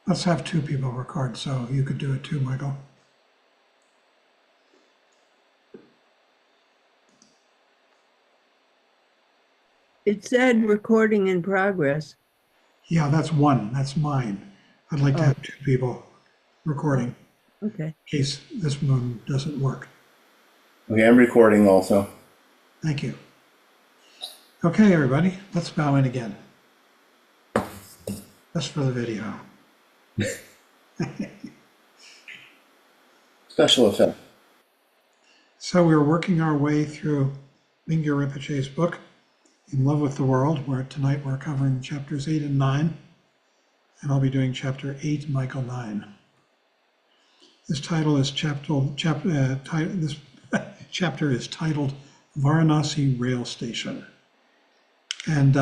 Let's have two people record, so you could do it too, Michael. It said recording in progress. Yeah, that's one. That's mine. I'd like to have two people recording Okay. in case this one doesn't work. Okay, I'm recording also. Thank you. Okay, everybody, let's bow in again. Just for the video. Special effect. So we're working our way through Mingyur Rinpoche's book, In Love with the World, where tonight we're covering chapters 8 and 9, and I'll be doing chapter 8, Michael 9. This title is this chapter is titled Varanasi Rail Station. And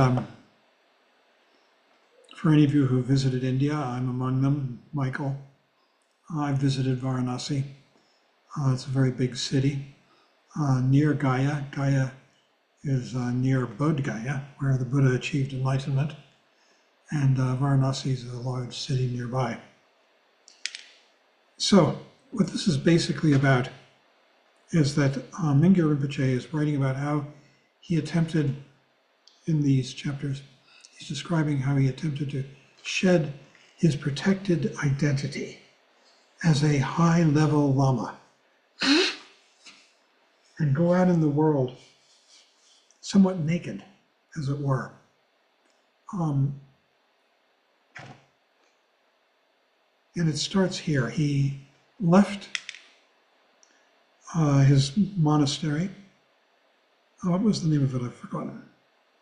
for any of you who visited India, I'm among them, Michael. I've visited Varanasi. It's a very big city near Gaya. Gaya is near Bodh Gaya, where the Buddha achieved enlightenment. And Varanasi is a large city nearby. So what this is basically about is that Mingyur Rinpoche is writing about how he attempted in these chapters, he's describing how he attempted to shed his protected identity as a high-level Lama and go out in the world somewhat naked, as it were. And it starts here. He left his monastery. What was the name of it? I've forgotten.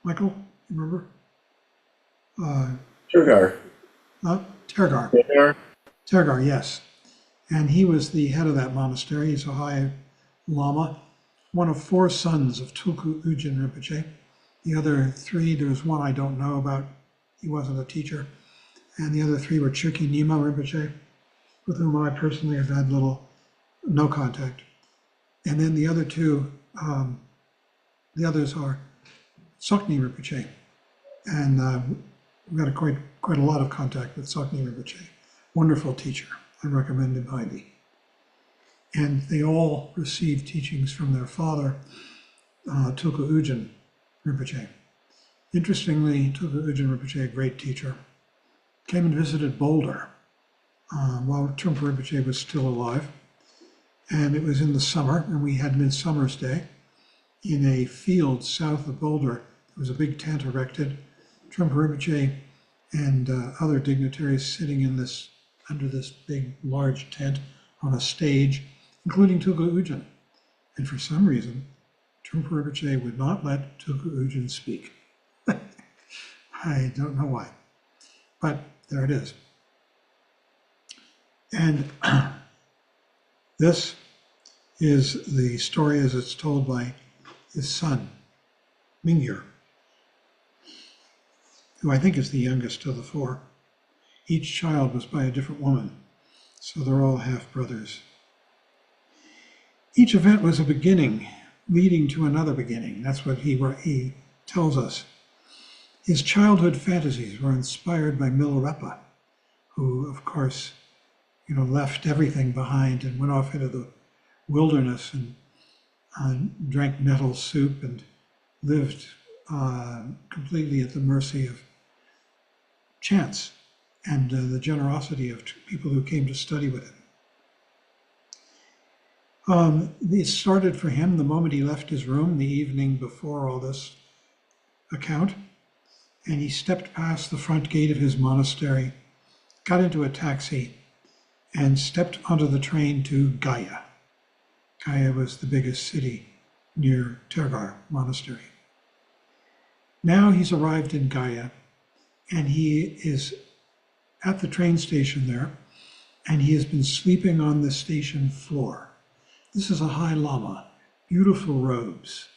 Michael, you remember? Turgar. Tergar. Turgar. Tergar, yes. And he was the head of that monastery. He's a high Lama, one of four sons of Tulku Ujin Rinpoche. The other three, there was one I don't know about. He wasn't a teacher. And the other three were Chökyi Nyima Rinpoche, with whom I personally have had no contact. And then the other two, the others are Sokni Rinpoche. And we've got quite a lot of contact with Sokni Rinpoche. Wonderful teacher. I recommend him highly. And they all received teachings from their father, Tulku Ujin Rinpoche. Interestingly, Tulku Ujin Rinpoche, a great teacher, came and visited Boulder while Trungpa Rinpoche was still alive. And it was in the summer, and we had Midsummer's Day. In a field south of Boulder, there was a big tent erected. Trungpa Rinpoche and other dignitaries sitting under this big, large tent on a stage, including Tulku Ujin. And for some reason, Trungpa Rinpoche would not let Tulku Ujin speak. I don't know why, but there it is. And this is the story as it's told by his son, Mingyur, who I think is the youngest of the four. Each child was by a different woman, so they're all half-brothers. Each event was a beginning leading to another beginning. That's what he tells us. His childhood fantasies were inspired by Milarepa, who, of course, left everything behind and went off into the wilderness and drank nettle soup and lived completely at the mercy of chance and the generosity of people who came to study with him. It started for him the moment he left his room the evening before all this account, and he stepped past the front gate of his monastery, got into a taxi, and stepped onto the train to Gaya. Gaya was the biggest city near Tergar Monastery. Now he's arrived in Gaya, and he is at the train station there, and he has been sleeping on the station floor. This is a high Lama, beautiful robes,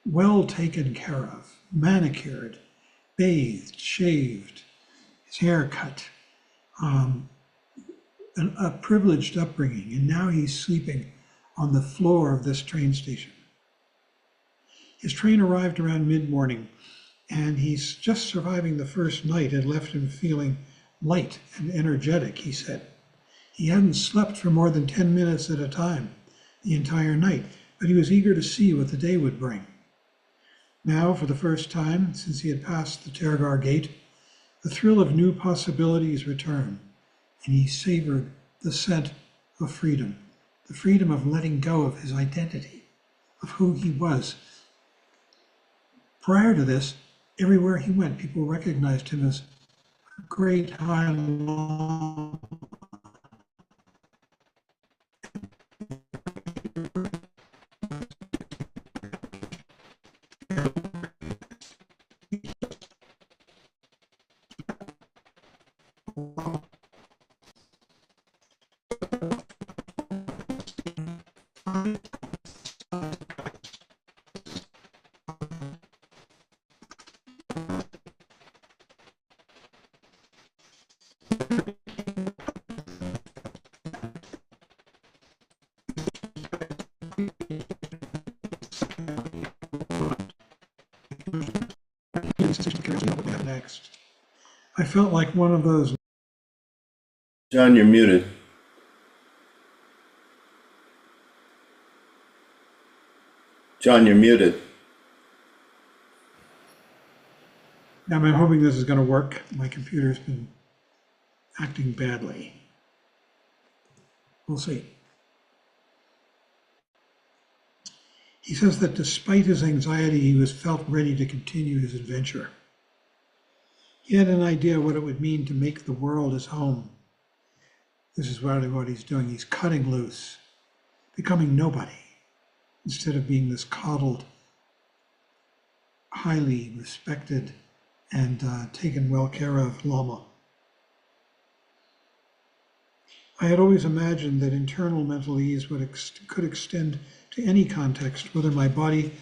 well taken care of, manicured, bathed, shaved, his hair cut, a privileged upbringing, and now he's sleeping on the floor of this train station. His train arrived around mid-morning, and he's just surviving the first night. It left him feeling light and energetic, he said. He hadn't slept for more than 10 minutes at a time the entire night, but he was eager to see what the day would bring. Now, for the first time since he had passed the Tergar Gate, the thrill of new possibilities returned, and he savored the scent of freedom, the freedom of letting go of his identity, of who he was. Prior to this, everywhere he went, people recognized him as a great high Lama. Next. I felt like one of those. John, you're muted. John, you're muted. I'm hoping this is going to work. My computer's been acting badly. We'll see. He says that despite his anxiety, he was felt ready to continue his adventure. He had an idea what it would mean to make the world his home. This is really what he's doing. He's cutting loose, becoming nobody, instead of being this coddled, highly respected, and taken well care of Lama. I had always imagined that internal mental ease could extend to any context, whether my body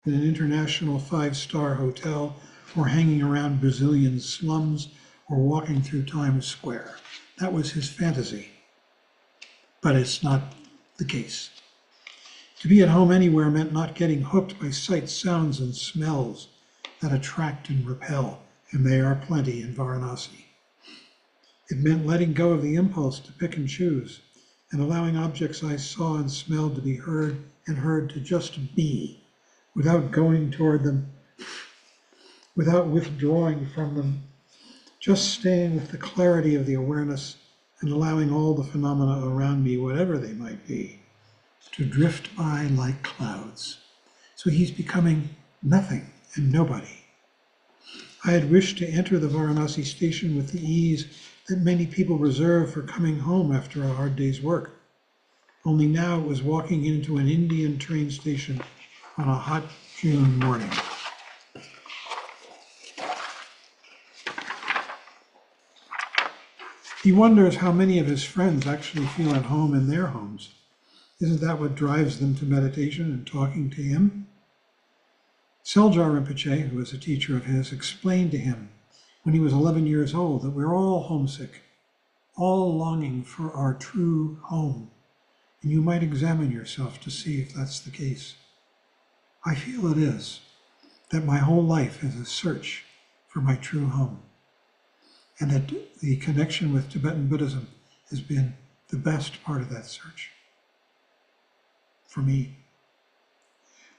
in an international 5-star hotel, or hanging around Brazilian slums, or walking through Times Square. That was his fantasy. But it's not the case. To be at home anywhere meant not getting hooked by sights, sounds, and smells that attract and repel, and there are plenty in Varanasi. It meant letting go of the impulse to pick and choose, and allowing objects I saw and smelled to be heard to just be, without going toward them, without withdrawing from them, just staying with the clarity of the awareness and allowing all the phenomena around me, whatever they might be, to drift by like clouds. So he's becoming nothing and nobody. I had wished to enter the Varanasi station with the ease that many people reserve for coming home after a hard day's work. Only now it was walking into an Indian train station on a hot June morning. He wonders how many of his friends actually feel at home in their homes. Isn't that what drives them to meditation and talking to him? Seljar Rinpoche, who was a teacher of his, explained to him when he was 11 years old that we're all homesick, all longing for our true home, and you might examine yourself to see if that's the case. I feel it is, that my whole life is a search for my true home, and that the connection with Tibetan Buddhism has been the best part of that search for me.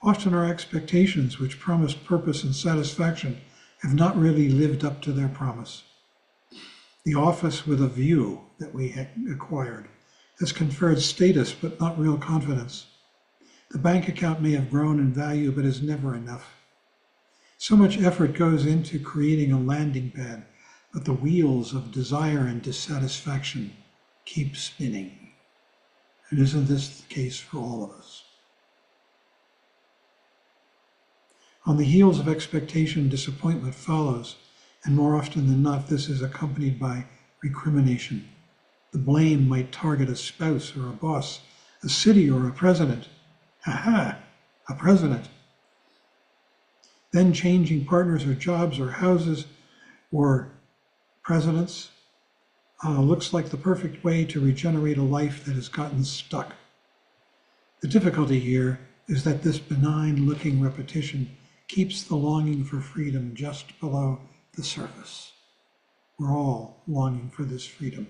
Often our expectations, which promised purpose and satisfaction, have not really lived up to their promise. The office with a view that we acquired has conferred status but not real confidence. The bank account may have grown in value but is never enough. So much effort goes into creating a landing pad, but the wheels of desire and dissatisfaction keep spinning. And isn't this the case for all of us? On the heels of expectation, disappointment follows, and more often than not, this is accompanied by recrimination. The blame might target a spouse or a boss, a city or a president. Aha, a president. Then changing partners or jobs or houses or presidents looks like the perfect way to regenerate a life that has gotten stuck. The difficulty here is that this benign-looking repetition keeps the longing for freedom just below the surface, We're all longing for this freedom.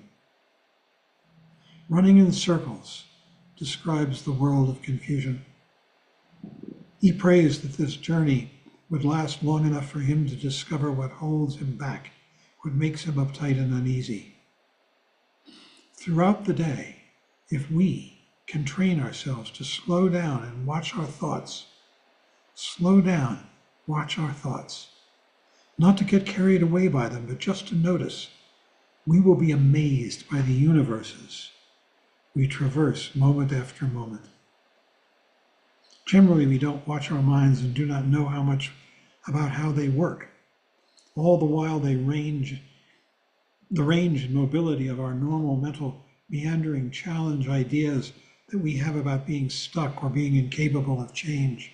Running in circles describes the world of confusion. He prays that this journey would last long enough for him to discover what holds him back, what makes him uptight and uneasy. Throughout the day, if we can train ourselves to slow down and watch our thoughts, slow down, watch our thoughts, not to get carried away by them, but just to notice, we will be amazed by the universes we traverse moment after moment. Generally, we don't watch our minds and do not know how much about how they work. All the while the range and mobility of our normal mental meandering challenge ideas that we have about being stuck or being incapable of change.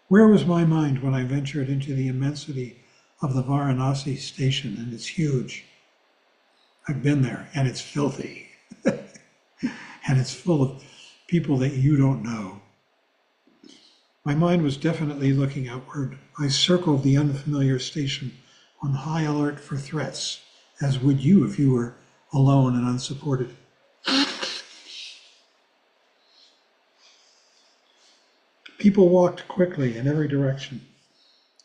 Where was my mind when I ventured into the immensity of the Varanasi station? And it's huge. I've been there, and it's filthy. And it's full of people that you don't know. My mind was definitely looking outward. I circled the unfamiliar station on high alert for threats, as would you if you were alone and unsupported. People walked quickly in every direction.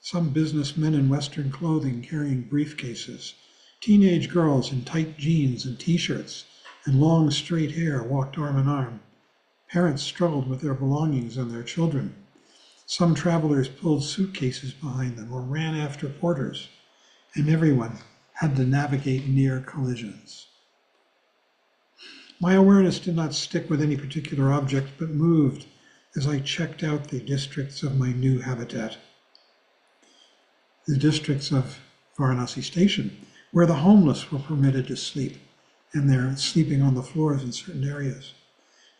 Some businessmen in Western clothing carrying briefcases. Teenage girls in tight jeans and t-shirts and long straight hair walked arm in arm. Parents struggled with their belongings and their children. Some travelers pulled suitcases behind them or ran after porters, and everyone had to navigate near collisions. My awareness did not stick with any particular object, but moved as I checked out the districts of my new habitat. The districts of Varanasi Station, where the homeless were permitted to sleep, and they're sleeping on the floors in certain areas.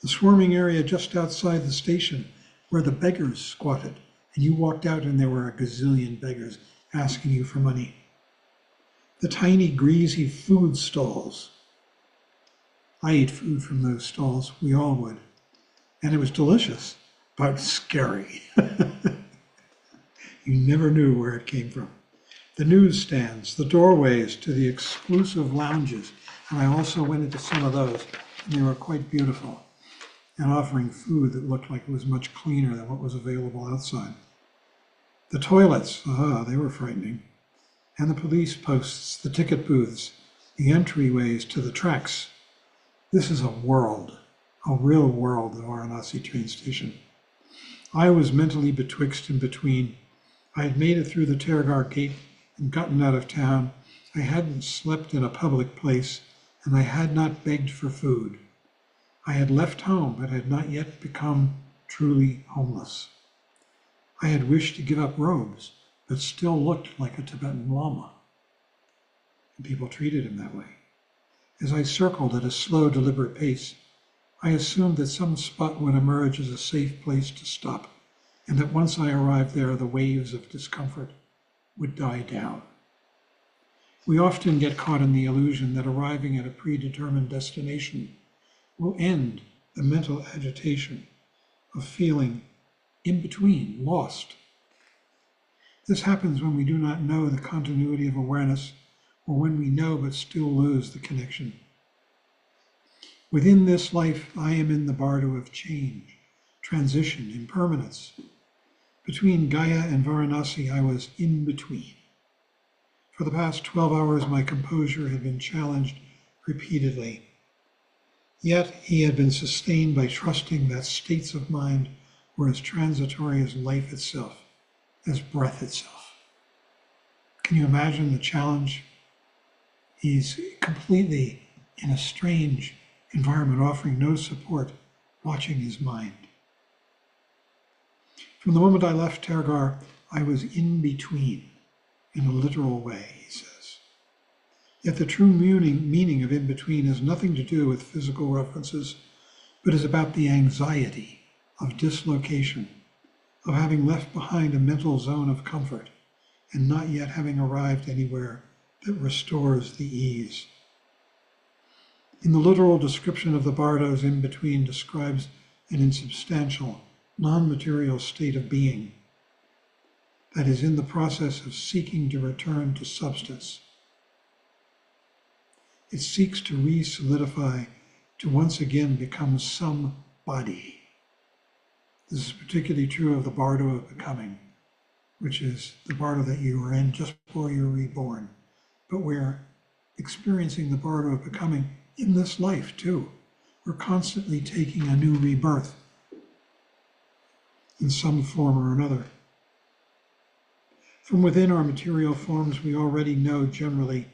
The swarming area just outside the station, where the beggars squatted, and you walked out and there were a gazillion beggars asking you for money. The tiny, greasy food stalls. I ate food from those stalls, we all would. And it was delicious, but scary. You never knew where it came from. The newsstands, the doorways to the exclusive lounges, and I also went into some of those, and they were quite beautiful, and offering food that looked like it was much cleaner than what was available outside. The toilets, they were frightening. And the police posts, the ticket booths, the entryways to the tracks. This is a world, a real world, the Varanasi train station. I was mentally betwixt and between. I had made it through the Tergar gate and gotten out of town. I hadn't slept in a public place, and I had not begged for food. I had left home, but had not yet become truly homeless. I had wished to give up robes, but still looked like a Tibetan Lama. And people treated him that way. As I circled at a slow, deliberate pace, I assumed that some spot would emerge as a safe place to stop, and that once I arrived there, the waves of discomfort would die down. We often get caught in the illusion that arriving at a predetermined destination will end the mental agitation of feeling in between, lost. This happens when we do not know the continuity of awareness, or when we know but still lose the connection. Within this life, I am in the bardo of change, transition, impermanence. Between Gaya and Varanasi, I was in between. For the past 12 hours, my composure had been challenged repeatedly. Yet he had been sustained by trusting that states of mind were as transitory as life itself, as breath itself. Can you imagine the challenge? He's completely in a strange environment, offering no support, watching his mind. From the moment I left Tergar, I was in between, in a literal way, he says. Yet the true meaning of in between has nothing to do with physical references, but is about the anxiety of dislocation, of having left behind a mental zone of comfort and not yet having arrived anywhere that restores the ease. In the literal description of the bardos, in between describes an insubstantial, non-material state of being that is in the process of seeking to return to substance. It seeks to re-solidify, to once again become somebody. This is particularly true of the bardo of becoming, which is the bardo that you were in just before you were reborn. But we're experiencing the bardo of becoming in this life too. We're constantly taking a new rebirth in some form or another. From within our material forms, we already know generally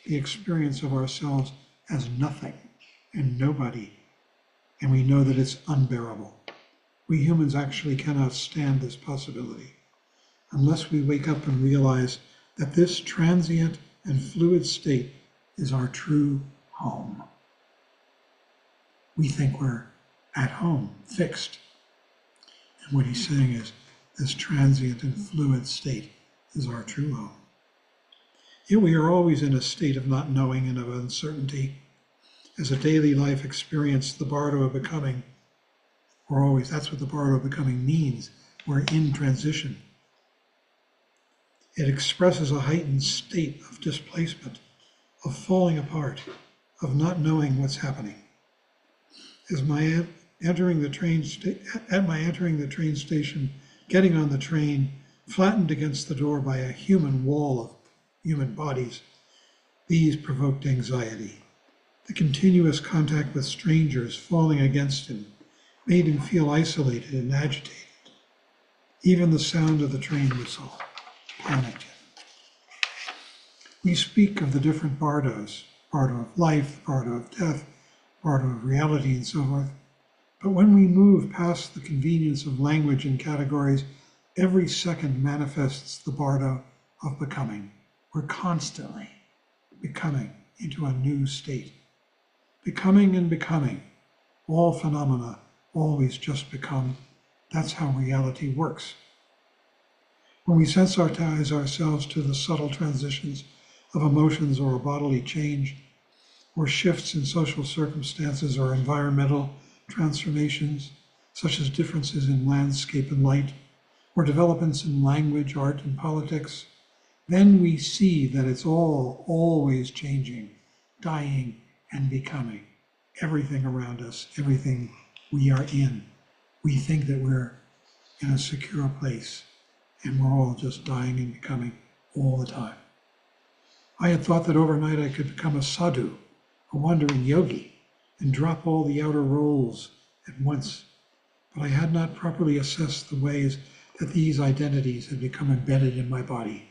the experience of ourselves as nothing and nobody, and we know that it's unbearable. We humans actually cannot stand this possibility unless we wake up and realize that this transient and fluid state is our true home. We think we're at home, fixed. And what he's saying is this transient and fluid state is our true home. Yet we are always in a state of not knowing and of uncertainty. As a daily life experience, the bardo of becoming, that's what the bardo of becoming means. We're in transition. It expresses a heightened state of displacement, of falling apart, of not knowing what's happening. As my entering the train station, getting on the train, flattened against the door by a human wall of human bodies, these provoked anxiety. The continuous contact with strangers falling against him made him feel isolated and agitated. Even the sound of the train whistle panicked him. We speak of the different bardos, bardo of life, bardo of death, bardo of reality, and so forth. But when we move past the convenience of language and categories, every second manifests the bardo of becoming. We're constantly becoming into a new state. Becoming and becoming. All phenomena always just become. That's how reality works. When we sensitize ourselves to the subtle transitions of emotions or a bodily change, or shifts in social circumstances or environmental transformations, such as differences in landscape and light, or developments in language, art, and politics, then we see that it's all always changing, dying, and becoming. Everything around us, everything we are in. We think that we're in a secure place, and we're all just dying and becoming all the time. I had thought that overnight I could become a sadhu, a wandering yogi, and drop all the outer roles at once, but I had not properly assessed the ways that these identities had become embedded in my body.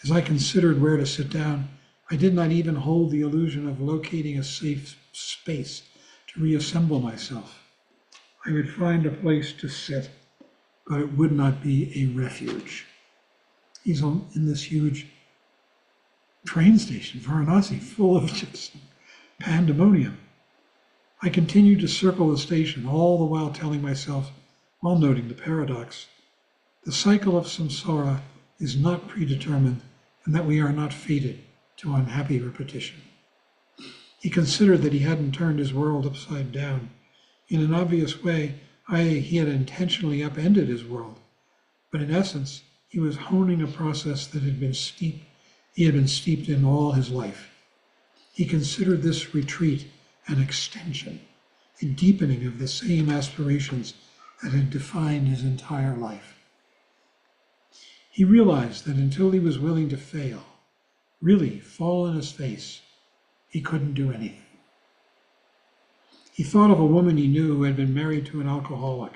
As I considered where to sit down, I did not even hold the illusion of locating a safe space to reassemble myself. I would find a place to sit, but it would not be a refuge. He's in this huge train station, Varanasi, full of just pandemonium. I continued to circle the station, all the while telling myself, while noting the paradox, the cycle of samsara is not predetermined and that we are not fated to unhappy repetition. He considered that he hadn't turned his world upside down. In an obvious way, he had intentionally upended his world, but in essence, he was honing a process that he had been steeped in all his life. He considered this retreat an extension, a deepening of the same aspirations that had defined his entire life. He realized that until he was willing to fail, really fall on his face, he couldn't do anything. He thought of a woman he knew who had been married to an alcoholic.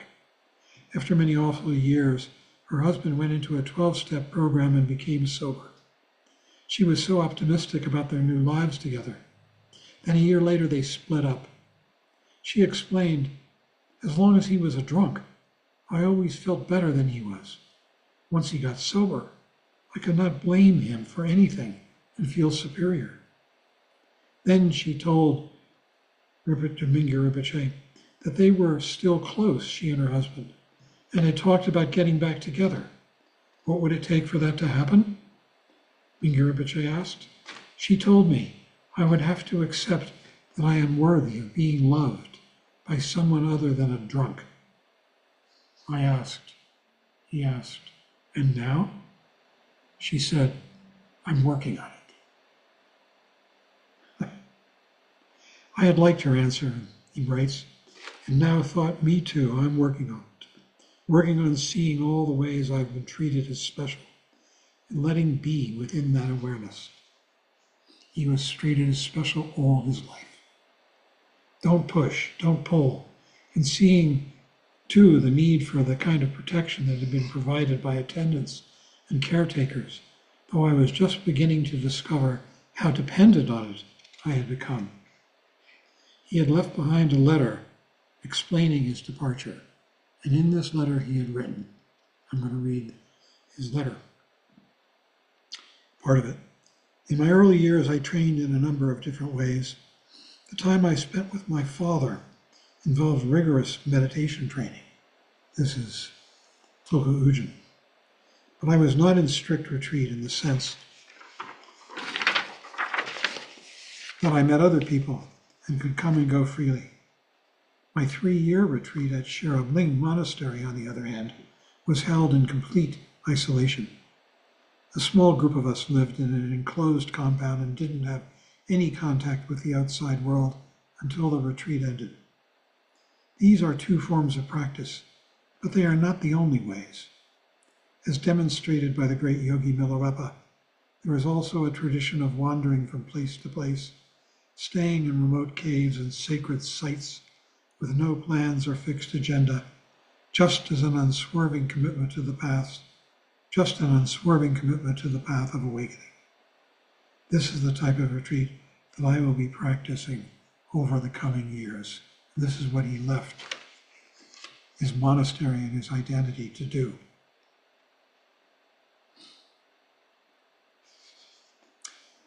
After many awful years, her husband went into a 12-step program and became sober. She was so optimistic about their new lives together. Then a year later, they split up. She explained, as long as he was a drunk, I always felt better than he was. Once he got sober, I could not blame him for anything and feel superior. Then she told Mingyur Rinpoche that they were still close, she and her husband, and had talked about getting back together. What would it take for that to happen? Mingyur Rinpoche asked. She told me I would have to accept that I am worthy of being loved by someone other than a drunk. He asked, and now? She said, I'm working on it. I had liked her answer, he writes, and now thought, me too, I'm working on it. Working on seeing all the ways I've been treated as special and letting be within that awareness. He was treated as special all his life. Don't push, don't pull, and seeing too the need for the kind of protection that had been provided by attendants and caretakers, though I was just beginning to discover how dependent on it I had become. He had left behind a letter explaining his departure, and in this letter he had written, I'm going to read his letter, part of it. In my early years, I trained in a number of different ways. The time I spent with my father involved rigorous meditation training. This is Tulku Ujin. But I was not in strict retreat in the sense that I met other people and could come and go freely. My 3-year retreat at Sherabling Monastery, on the other hand, was held in complete isolation. A small group of us lived in an enclosed compound and didn't have any contact with the outside world until the retreat ended. These are 2 forms of practice, but they are not the only ways. As demonstrated by the great Yogi Milarepa, there is also a tradition of wandering from place to place, staying in remote caves and sacred sites with no plans or fixed agenda, just as an unswerving commitment to the path, of awakening. This is the type of retreat that I will be practicing over the coming years. This is what he left his monastery and his identity to do.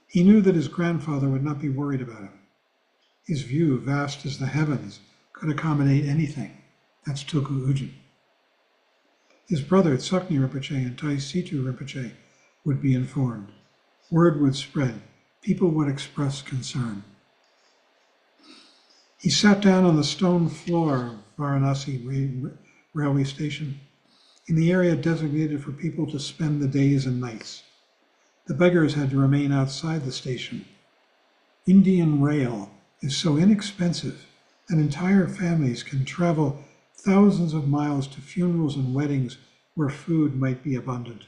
He knew that his grandfather would not be worried about him. His view, vast as the heavens, could accommodate anything. That's Tulku Ujin. His brother, Tsoknyi Rinpoche and Tai Situ Rinpoche, would be informed. Word would spread. People would express concern. He sat down on the stone floor of Varanasi railway station in the area designated for people to spend the days and nights. The beggars had to remain outside the station. Indian rail is so inexpensive that entire families can travel thousands of miles to funerals and weddings where food might be abundant.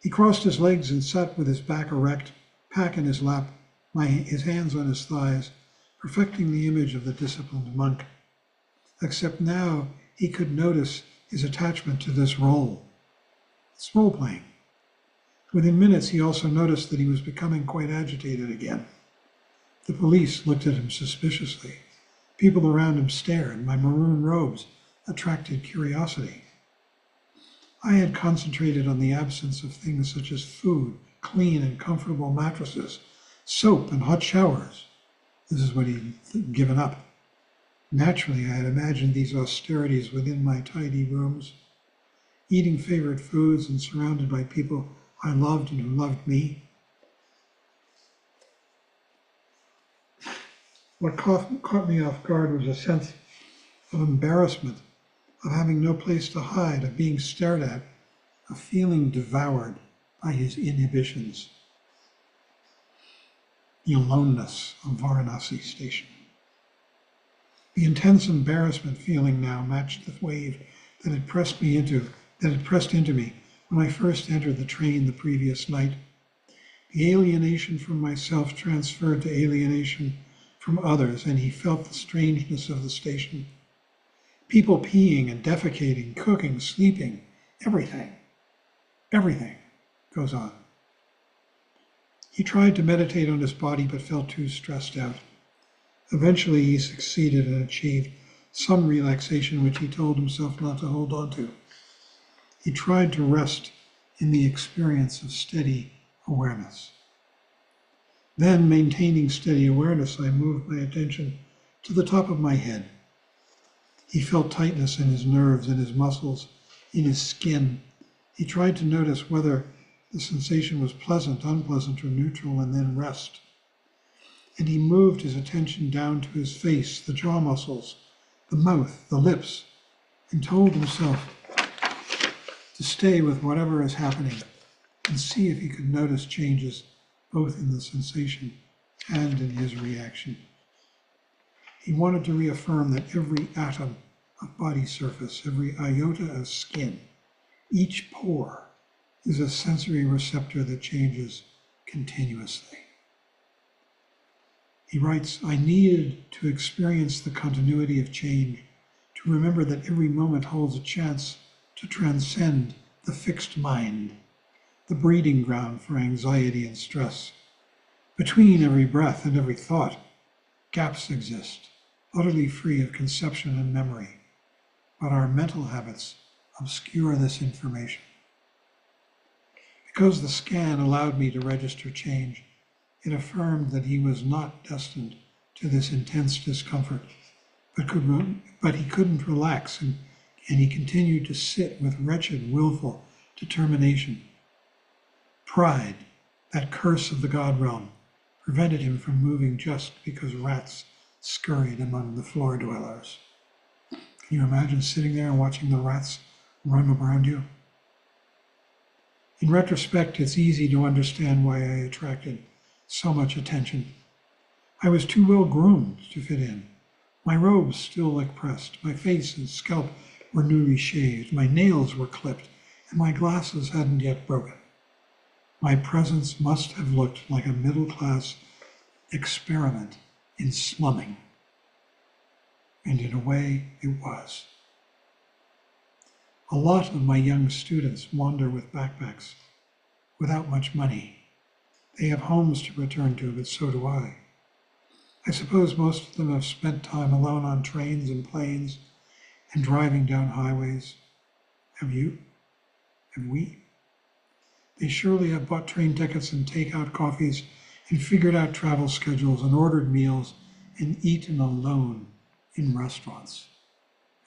He crossed his legs and sat with his back erect, pack in his lap, his hands on his thighs, perfecting the image of the disciplined monk. Except now he could notice his attachment to this role. It's role-playing. Within minutes, he also noticed that he was becoming quite agitated again. The police looked at him suspiciously. People around him stared. My maroon robes attracted curiosity. I had concentrated on the absence of things such as food, clean and comfortable mattresses, soap and hot showers. This is what he'd given up. Naturally, I had imagined these austerities within my tidy rooms, eating favorite foods and surrounded by people I loved and who loved me. What caught me off guard was a sense of embarrassment, of having no place to hide, of being stared at, of feeling devoured by his inhibitions. The aloneness of Varanasi station. The intense embarrassment feeling now matched the wave that had pressed into me when I first entered the train the previous night. The alienation from myself transferred to alienation from others, and he felt the strangeness of the station. People peeing and defecating, cooking, sleeping, everything goes on. He tried to meditate on his body but felt too stressed out. Eventually he succeeded and achieved some relaxation which he told himself not to hold on to. He tried to rest in the experience of steady awareness. Then, maintaining steady awareness, I moved my attention to the top of my head. He felt tightness in his nerves, in his muscles, in his skin. He tried to notice whether the sensation was pleasant, unpleasant, or neutral, and then rest. And he moved his attention down to his face, the jaw muscles, the mouth, the lips, and told himself to stay with whatever is happening and see if he could notice changes both in the sensation and in his reaction. He wanted to reaffirm that every atom of body surface, every iota of skin, each pore is a sensory receptor that changes continuously. He writes, I needed to experience the continuity of change, to remember that every moment holds a chance to transcend the fixed mind, the breeding ground for anxiety and stress. Between every breath and every thought, gaps exist, utterly free of conception and memory, but our mental habits obscure this information. Because the scan allowed me to register change, it affirmed that he was not destined to this intense discomfort, but he couldn't relax, and he continued to sit with wretched, willful determination. Pride, that curse of the God realm, prevented him from moving just because rats scurried among the floor dwellers. Can you imagine sitting there and watching the rats run around you? In retrospect, it's easy to understand why I attracted so much attention. I was too well groomed to fit in. My robes still looked pressed, my face and scalp were newly shaved, my nails were clipped, and my glasses hadn't yet broken. My presence must have looked like a middle-class experiment in slumming. And in a way, it was. A lot of my young students wander with backpacks, without much money. They have homes to return to, but so do I. I suppose most of them have spent time alone on trains and planes and driving down highways. Have you? Have we? They surely have bought train tickets and take-out coffees and figured out travel schedules and ordered meals and eaten alone in restaurants.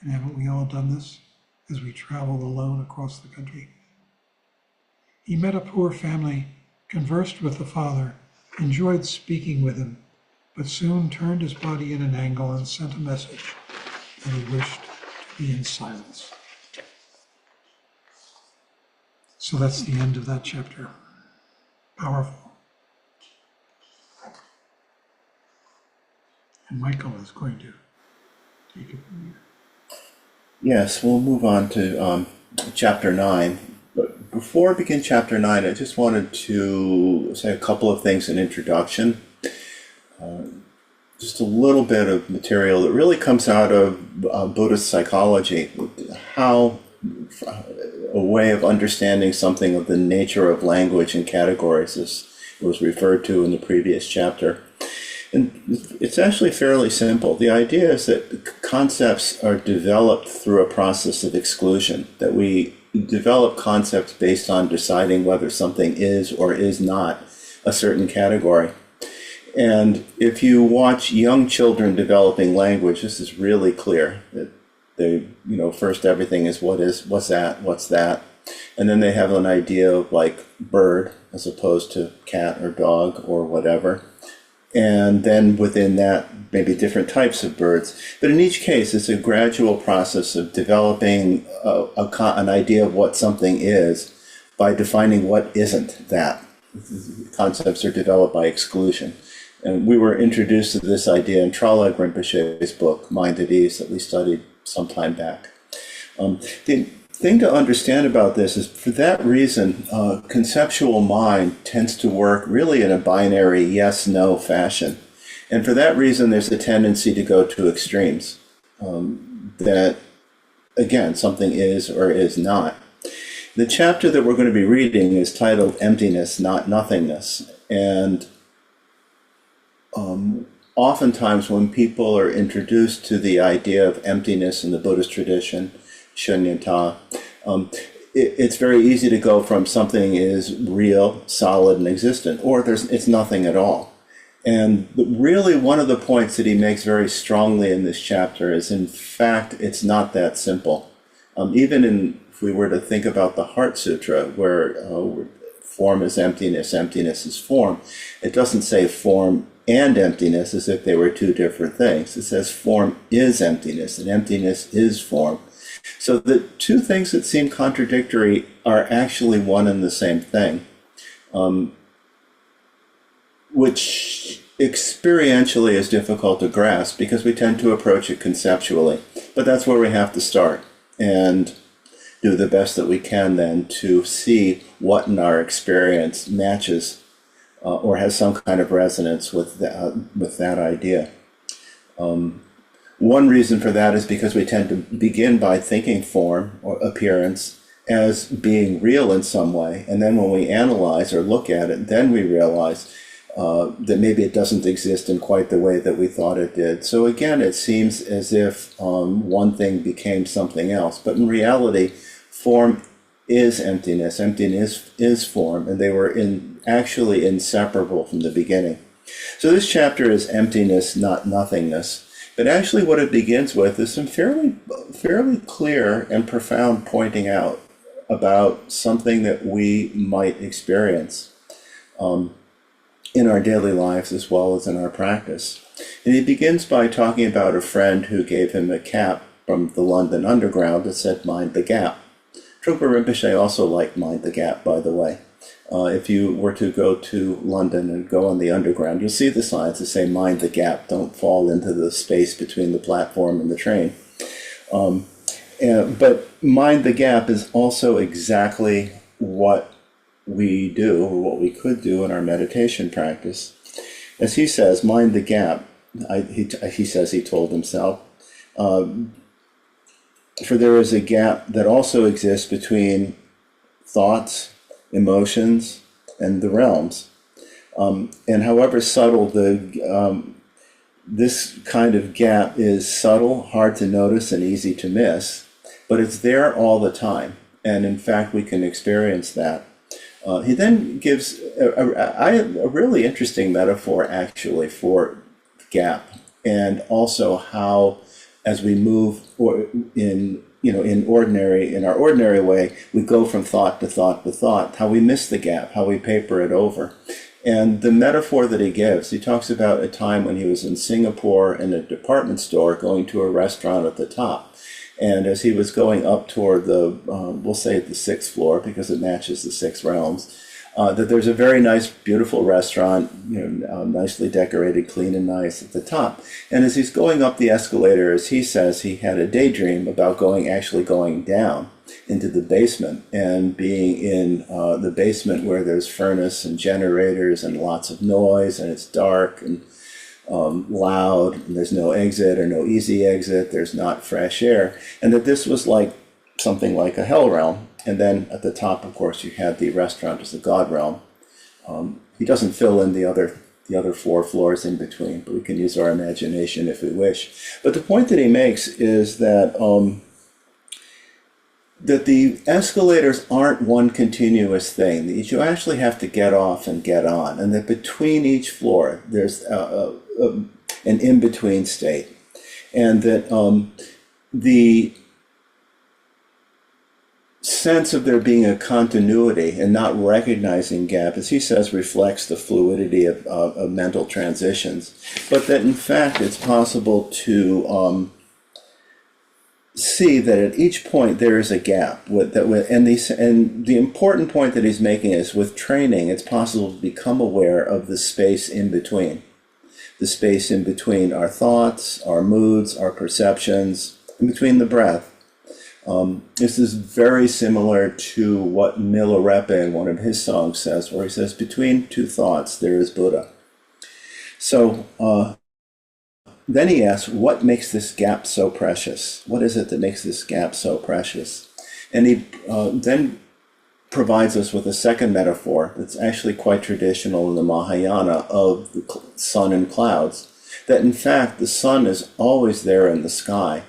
And haven't we all done this as we travel alone across the country? He met a poor family, conversed with the father, enjoyed speaking with him, but soon turned his body at an angle and sent a message that he wished to be in silence. So that's the end of that chapter. Powerful. And Michael is going to take it from here. Yes, we'll move on to chapter 9. But before I begin chapter 9, I just wanted to say a couple of things in introduction. Just a little bit of material that really comes out of Buddhist psychology, how a way of understanding something of the nature of language and categories, as was referred to in the previous chapter. And it's actually fairly simple. The idea is that concepts are developed through a process of exclusion, that we develop concepts based on deciding whether something is or is not a certain category. And if you watch young children developing language, this is really clear. That they, first everything is what's that? And then they have an idea of like bird as opposed to cat or dog or whatever. And then within that, maybe different types of birds. But in each case, it's a gradual process of developing an idea of what something is by defining what isn't that. Concepts are developed by exclusion. And we were introduced to this idea in Trallag Rinpoche's book, Mind at Ease, that we studied some time back. The thing to understand about this is, for that reason, conceptual mind tends to work really in a binary yes-no fashion. And for that reason, there's a tendency to go to extremes. That, again, something is or is not. The chapter that we're going to be reading is titled Emptiness, Not Nothingness. And oftentimes when people are introduced to the idea of emptiness in the Buddhist tradition, shunyata, it's very easy to go from something is real, solid, and existent, or it's nothing at all. And really one of the points that he makes very strongly in this chapter is, in fact, it's not that simple. Even if we were to think about the Heart Sutra, where form is emptiness, emptiness is form, it doesn't say form and emptiness as if they were two different things. It says form is emptiness and emptiness is form. So the two things that seem contradictory are actually one and the same thing. which experientially is difficult to grasp because we tend to approach it conceptually. But that's where we have to start and do the best that we can then to see what in our experience matches or has some kind of resonance with that idea. One reason for that is because we tend to begin by thinking form or appearance as being real in some way. And then when we analyze or look at it, then we realize that maybe it doesn't exist in quite the way that we thought it did. So again, it seems as if one thing became something else. But in reality, form is emptiness. Emptiness is form. And they were actually inseparable from the beginning. So this chapter is emptiness, not nothingness. But actually what it begins with is some fairly clear and profound pointing out about something that we might experience in our daily lives as well as in our practice. And he begins by talking about a friend who gave him a cap from the London Underground that said, "Mind the gap." Trungpa Rinpoche also liked "Mind the gap," by the way. If you were to go to London and go on the Underground, you'll see the signs that say, "Mind the gap, don't fall into the space between the platform and the train." But mind the gap is also exactly what we do, or what we could do in our meditation practice. As he says, mind the gap, he says he told himself, for there is a gap that also exists between thoughts, emotions, and the realms. And however subtle this kind of gap is subtle, hard to notice, and easy to miss, but it's there all the time. And in fact, we can experience that. He then gives a really interesting metaphor, actually, for gap, and also how, as we move in our ordinary way, we go from thought to thought to thought, how we miss the gap, how we paper it over. And the metaphor that he gives, he talks about a time when he was in Singapore in a department store going to a restaurant at the top. And as he was going up toward we'll say the 6th floor, because it matches the 6 realms, that there's a very nice, beautiful restaurant, nicely decorated, clean and nice at the top. And as he's going up the escalator, as he says, he had a daydream about actually going down into the basement and being in the basement where there's furnace and generators and lots of noise, and it's dark and loud, and there's no exit or no easy exit, there's not fresh air, and that this was like something like a hell realm. And then at the top, of course, you had the restaurant as the God realm. He doesn't fill in the other 4 floors in between, but we can use our imagination if we wish. But the point that he makes is that that the escalators aren't one continuous thing, that you actually have to get off and get on, and that between each floor there's an in-between state, and that the sense of there being a continuity and not recognizing gap, as he says, reflects the fluidity of mental transitions, but that in fact it's possible to see that at each point there is a gap. And the important point that he's making is, with training, it's possible to become aware of the space in between. The space in between our thoughts, our moods, our perceptions, in between the breath. This is very similar to what Milarepa in one of his songs says, where he says, "Between 2 thoughts there is Buddha." So then he asks, what makes this gap so precious? What is it that makes this gap so precious? And he then provides us with a second metaphor that's actually quite traditional in the Mahayana, of the sun and clouds. That in fact the sun is always there in the sky,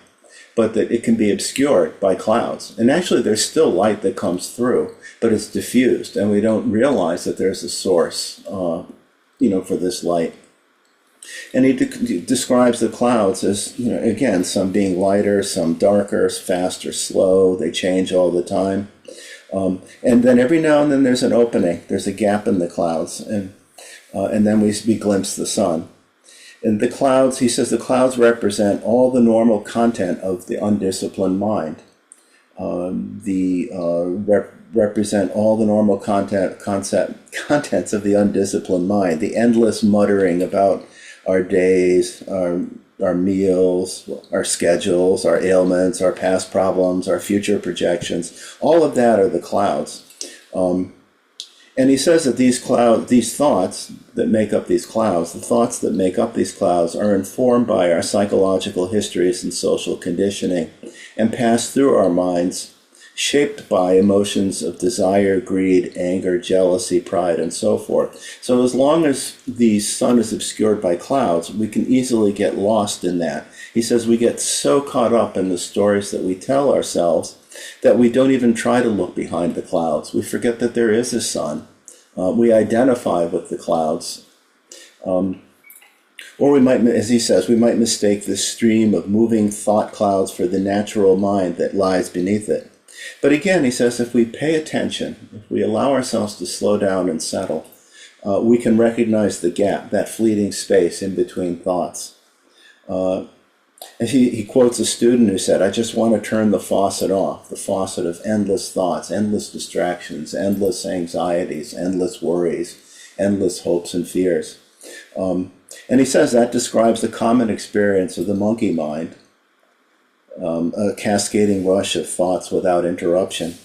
but that it can be obscured by clouds. And actually there's still light that comes through, but it's diffused, and we don't realize that there's a source for this light. And he describes the clouds as, again, some being lighter, some darker, fast or slow. They change all the time. And then every now and then there's an opening. There's a gap in the clouds. And then we glimpse the sun. And the clouds, he says, the clouds represent all the normal content of the undisciplined mind. represent all the normal contents of the undisciplined mind, the endless muttering about our days, our meals, our schedules, our ailments, our past problems, our future projections. All of that are the clouds. And he says that these thoughts that make up these clouds, the thoughts that make up these clouds are informed by our psychological histories and social conditioning and pass through our minds, shaped by emotions of desire, greed, anger, jealousy, pride, and so forth. So as long as the sun is obscured by clouds, we can easily get lost in that. He says we get so caught up in the stories that we tell ourselves that we don't even try to look behind the clouds. We forget that there is a sun. We identify with the clouds. Or we might, as he says, we might mistake the stream of moving thought clouds for the natural mind that lies beneath it. But again, he says, if we pay attention, if we allow ourselves to slow down and settle, we can recognize the gap, that fleeting space in between thoughts. And he quotes a student who said, I just want to turn the faucet off, the faucet of endless thoughts, endless distractions, endless anxieties, endless worries, endless hopes and fears. And he says that describes the common experience of the monkey mind, a cascading rush of thoughts without interruption.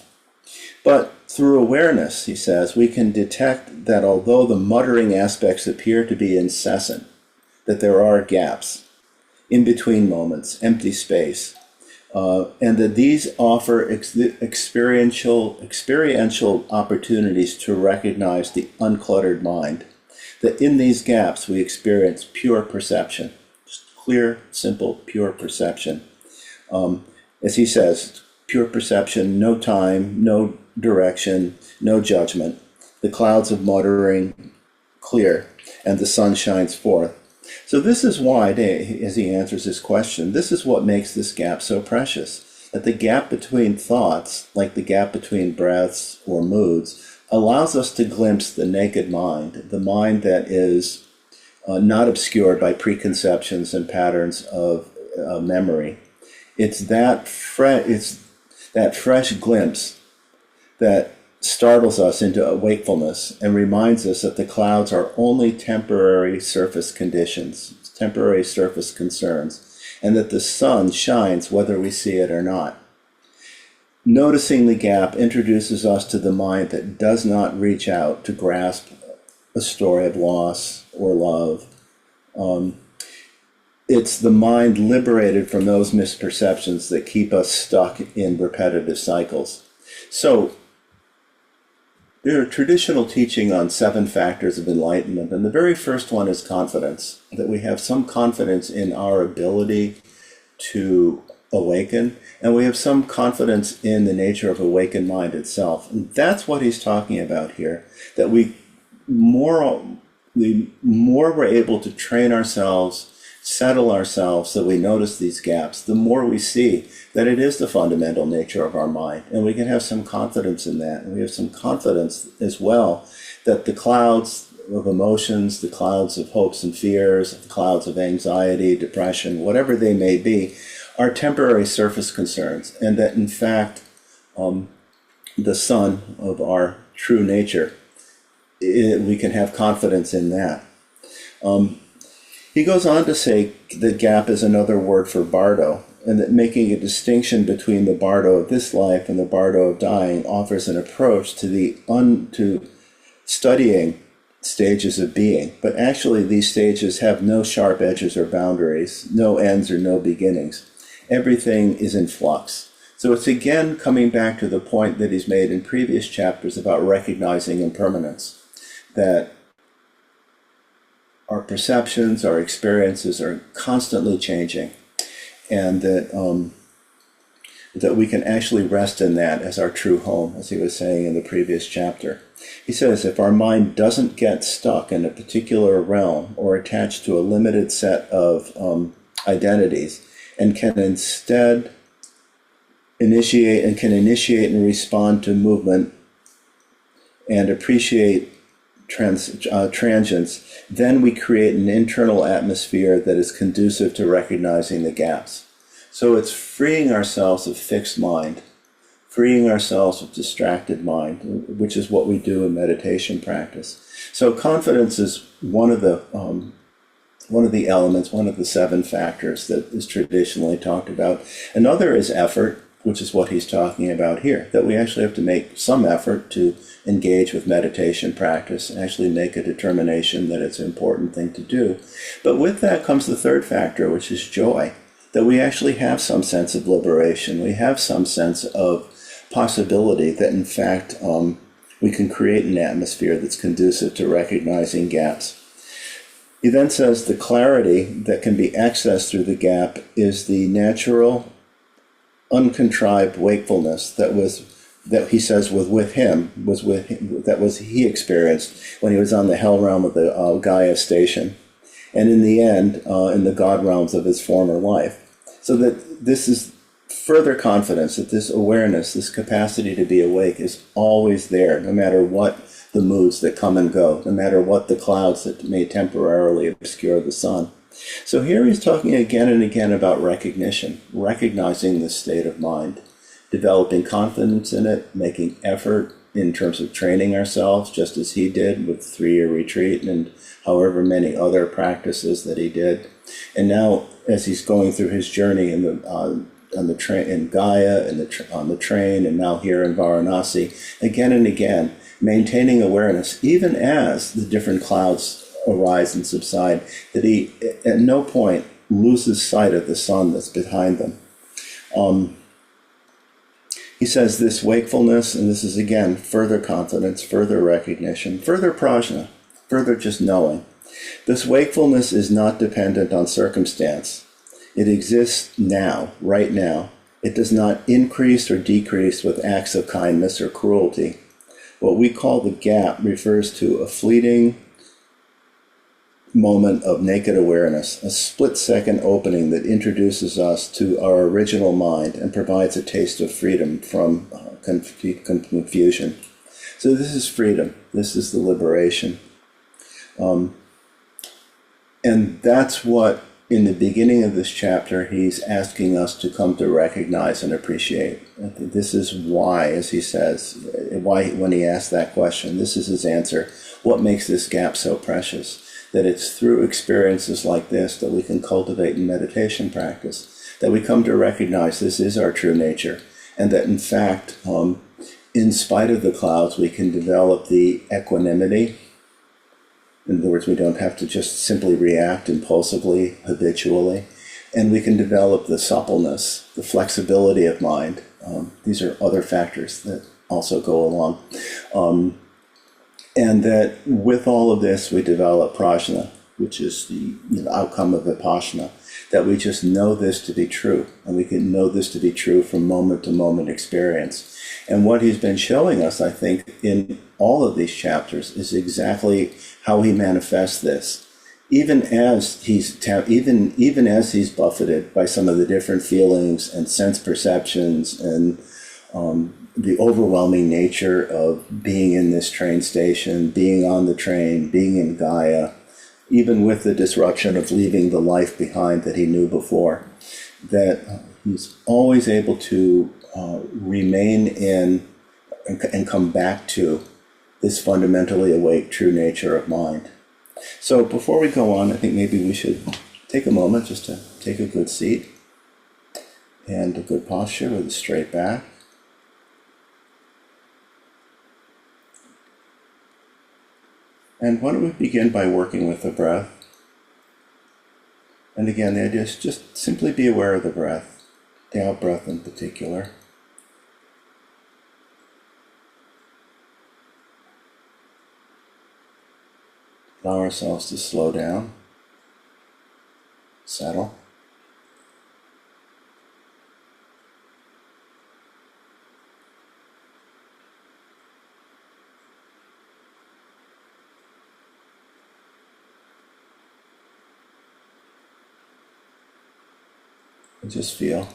But through awareness, he says, we can detect that although the muttering aspects appear to be incessant, that there are gaps, in between moments, empty space, and that these offer experiential opportunities to recognize the uncluttered mind. That in these gaps we experience pure perception, just clear, simple, pure perception. As he says, pure perception, no time, no direction, no judgment. The clouds of muttering clear, and the sun shines forth. So this is why, as he answers this question, this is what makes this gap so precious. That the gap between thoughts, like the gap between breaths or moods, allows us to glimpse the naked mind, the mind that is not obscured by preconceptions and patterns of memory. It's that fresh glimpse that startles us into wakefulness and reminds us that the clouds are only temporary surface conditions, temporary surface concerns, and that the sun shines whether we see it or not. Noticing the gap introduces us to the mind that does not reach out to grasp a story of loss or love. It's the mind liberated from those misperceptions that keep us stuck in repetitive cycles. So, there are traditional teaching on 7 factors of enlightenment, and the very first one is confidence, that we have some confidence in our ability to awaken, and we have some confidence in the nature of awakened mind itself. And that's what he's talking about here, that the more we're able to train ourselves, settle ourselves so we notice these gaps, the more we see that it is the fundamental nature of our mind. And we can have some confidence in that. And we have some confidence as well that the clouds of emotions, the clouds of hopes and fears, the clouds of anxiety, depression, whatever they may be, are temporary surface concerns. And that in fact, the sun of our true nature, we can have confidence in that. He goes on to say that gap is another word for bardo, and that making a distinction between the bardo of this life and the bardo of dying offers an approach to studying stages of being. But actually these stages have no sharp edges or boundaries, no ends or no beginnings. Everything is in flux. So it's again coming back to the point that he's made in previous chapters about recognizing impermanence, that our perceptions, our experiences are constantly changing, and that we can actually rest in that as our true home, as he was saying in the previous chapter. He says if our mind doesn't get stuck in a particular realm or attached to a limited set of identities, and can instead initiate and respond to movement and appreciate transience, then we create an internal atmosphere that is conducive to recognizing the gaps. So it's freeing ourselves of fixed mind, freeing ourselves of distracted mind, which is what we do in meditation practice. So confidence is one of the elements, one of the 7 factors that is traditionally talked about. Another is effort, which is what he's talking about here, that we actually have to make some effort to engage with meditation practice and actually make a determination that it's an important thing to do. But with that comes the 3rd factor, which is joy, that we actually have some sense of liberation. We have some sense of possibility that, in fact, we can create an atmosphere that's conducive to recognizing gaps. He then says the clarity that can be accessed through the gap is the natural, uncontrived wakefulness that he says he experienced when he was on the hell realm of the Gaia station, and in the end, in the God realms of his former life. So that this is further confidence that this awareness, this capacity to be awake, is always there, no matter what the moods that come and go, no matter what the clouds that may temporarily obscure the sun. So here he's talking again and again about recognition, recognizing this state of mind, developing confidence in it, making effort in terms of training ourselves, just as he did with 3-year retreat and however many other practices that he did. And now, as he's going through his journey on the train in Gaia, on the train, and now here in Varanasi, again and again, maintaining awareness, even as the different clouds arise and subside, that he at no point loses sight of the sun that's behind them. He says this wakefulness, and this is again further confidence, further recognition, further prajna, further just knowing. This wakefulness is not dependent on circumstance. It exists now, right now. It does not increase or decrease with acts of kindness or cruelty. What we call the gap refers to a fleeting moment of naked awareness, a split-second opening that introduces us to our original mind and provides a taste of freedom from confusion. So this is freedom. This is the liberation. And that's what, in the beginning of this chapter, he's asking us to come to recognize and appreciate. This is why, as he says, when he asks that question, this is his answer. What makes this gap so precious? That it's through experiences like this that we can cultivate in meditation practice, that we come to recognize this is our true nature, and that in fact, in spite of the clouds, we can develop the equanimity. In other words, we don't have to just simply react impulsively, habitually, and we can develop the suppleness, the flexibility of mind. These are other factors that also go along. And that with all of this, we develop prajna, which is the outcome of vipassana, that we just know this to be true, and we can know this to be true from moment to moment experience. And what he's been showing us, I think, in all of these chapters is exactly how he manifests this. Even as he's buffeted by some of the different feelings and sense perceptions and the overwhelming nature of being in this train station, being on the train, being in Gaia, even with the disruption of leaving the life behind that he knew before, that he's always able to remain in and come back to this fundamentally awake true nature of mind. So before we go on, I think maybe we should take a moment just to take a good seat and a good posture with a straight back. And why don't we begin by working with the breath? And again, the idea is just simply be aware of the breath, the out breath in particular. Allow ourselves to slow down, settle. And just feel.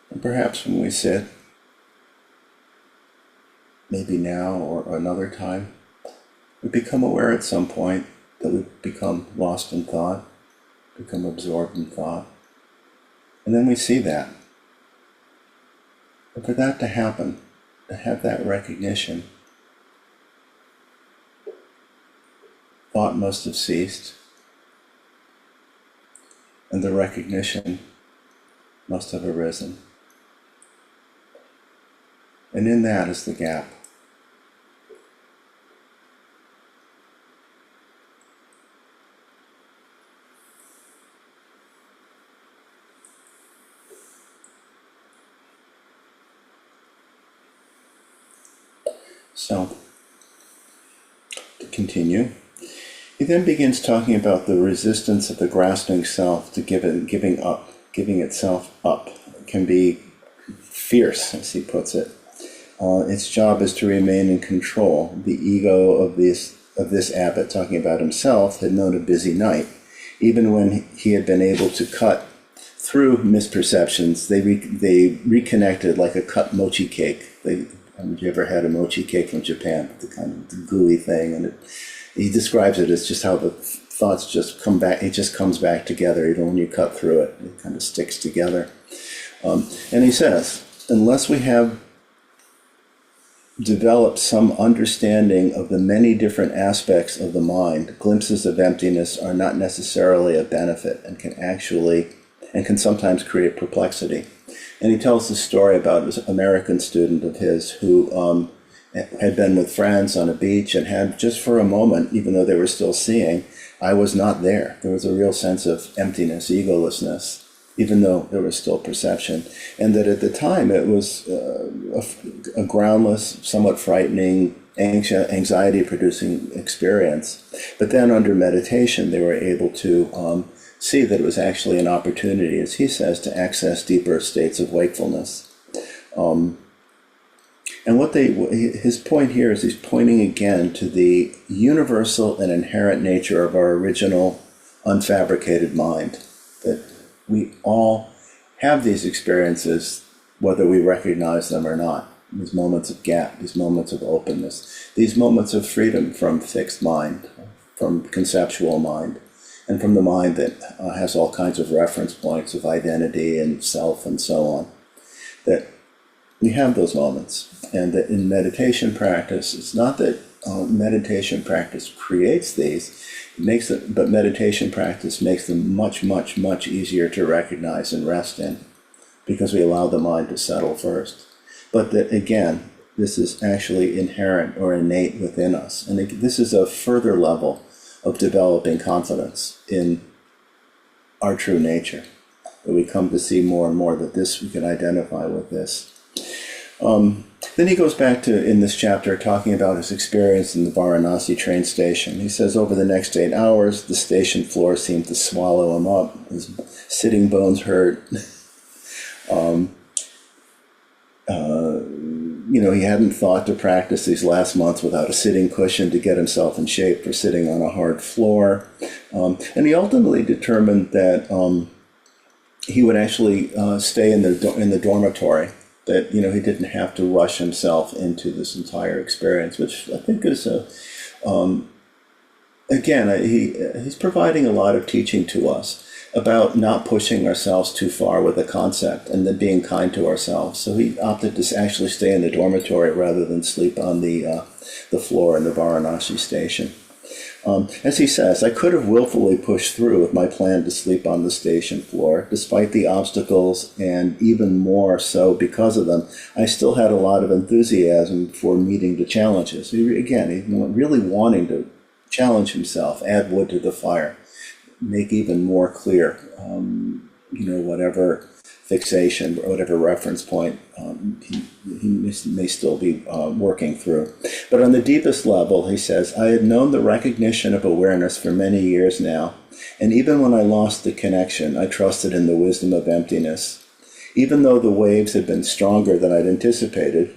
And perhaps when we sit, maybe now or another time, we become aware at some point that we become lost in thought, become absorbed in thought. And then we see that. But for that to happen, to have that recognition, thought must have ceased, and the recognition must have arisen. And in that is the gap. So, to continue, he then begins talking about the resistance of the grasping self to giving itself up. It can be fierce, as he puts it. Its job is to remain in control. The ego of this abbot, talking about himself, had known a busy night. Even when he had been able to cut through misperceptions, they reconnected like a cut mochi cake. Have you ever had a mochi cake from Japan? The kind of the gooey thing, and he describes it as just how the thoughts just come back. It just comes back together. Even when you cut through it, it kind of sticks together. And he says, unless we have developed some understanding of the many different aspects of the mind, glimpses of emptiness are not necessarily a benefit and can sometimes create perplexity. And he tells the story about this American student of his who had been with friends on a beach and had just for a moment, even though they were still seeing, I was not there. There was a real sense of emptiness, egolessness, even though there was still perception. And that at the time it was a groundless, somewhat frightening, anxiety-producing experience. But then under meditation, they were able to see that it was actually an opportunity, as he says, to access deeper states of wakefulness. And his point here is he's pointing again to the universal and inherent nature of our original unfabricated mind, that we all have these experiences, whether we recognize them or not, these moments of gap, these moments of openness, these moments of freedom from fixed mind, from conceptual mind, and from the mind that has all kinds of reference points of identity and self and so on, that we have those moments. And that in meditation practice, it's not that meditation practice creates these, but meditation practice makes them much, much, much easier to recognize and rest in, because we allow the mind to settle first. But that, again, this is actually inherent or innate within us. And this is a further level of developing confidence in our true nature, that we come to see more and more that we can identify with this. Then he goes back to, in this chapter, talking about his experience in the Varanasi train station. He says, over the next 8 hours, the station floor seemed to swallow him up. His sitting bones hurt. He hadn't thought to practice these last months without a sitting cushion to get himself in shape for sitting on a hard floor. And he ultimately determined that he would actually stay in the dormitory, that, he didn't have to rush himself into this entire experience, which I think is he's providing a lot of teaching to us about not pushing ourselves too far with a concept, and then being kind to ourselves. So he opted to actually stay in the dormitory rather than sleep on the floor in the Varanasi station. As he says, I could have willfully pushed through with my plan to sleep on the station floor. Despite the obstacles, and even more so because of them, I still had a lot of enthusiasm for meeting the challenges. He really wanting to challenge himself, add wood to the fire, make even more clear, whatever fixation, or whatever reference point he may still be working through. But on the deepest level, he says, I had known the recognition of awareness for many years now, and even when I lost the connection, I trusted in the wisdom of emptiness. Even though the waves had been stronger than I'd anticipated,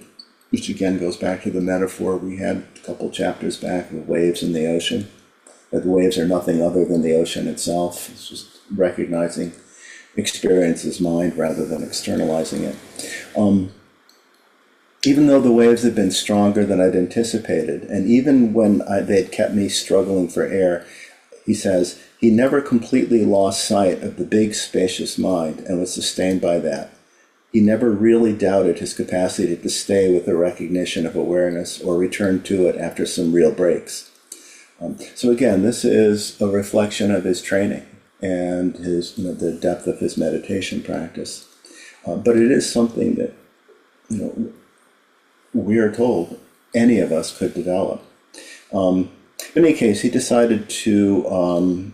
which again goes back to the metaphor we had a couple chapters back of waves in the ocean, that the waves are nothing other than the ocean itself. It's just recognizing experience as mind rather than externalizing it. Even though the waves had been stronger than I'd anticipated, and even when they'd kept me struggling for air, he says, he never completely lost sight of the big, spacious mind and was sustained by that. He never really doubted his capacity to stay with the recognition of awareness or return to it after some real breaks. So again, this is a reflection of his training and his, the depth of his meditation practice. But it is something that, we are told any of us could develop. In any case, he decided to,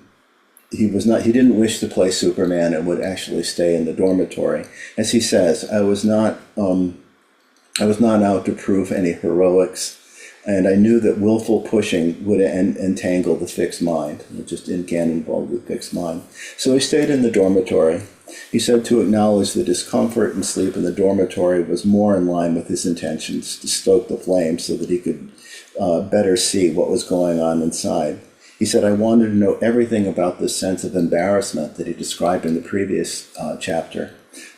he didn't wish to play Superman and would actually stay in the dormitory. As he says, I was not out to prove any heroics, and I knew that willful pushing would entangle the fixed mind. It just again involved the fixed mind. So he stayed in the dormitory. He said to acknowledge the discomfort and sleep in the dormitory was more in line with his intentions to stoke the flame so that he could better see what was going on inside. He said, I wanted to know everything about this sense of embarrassment that he described in the previous chapter,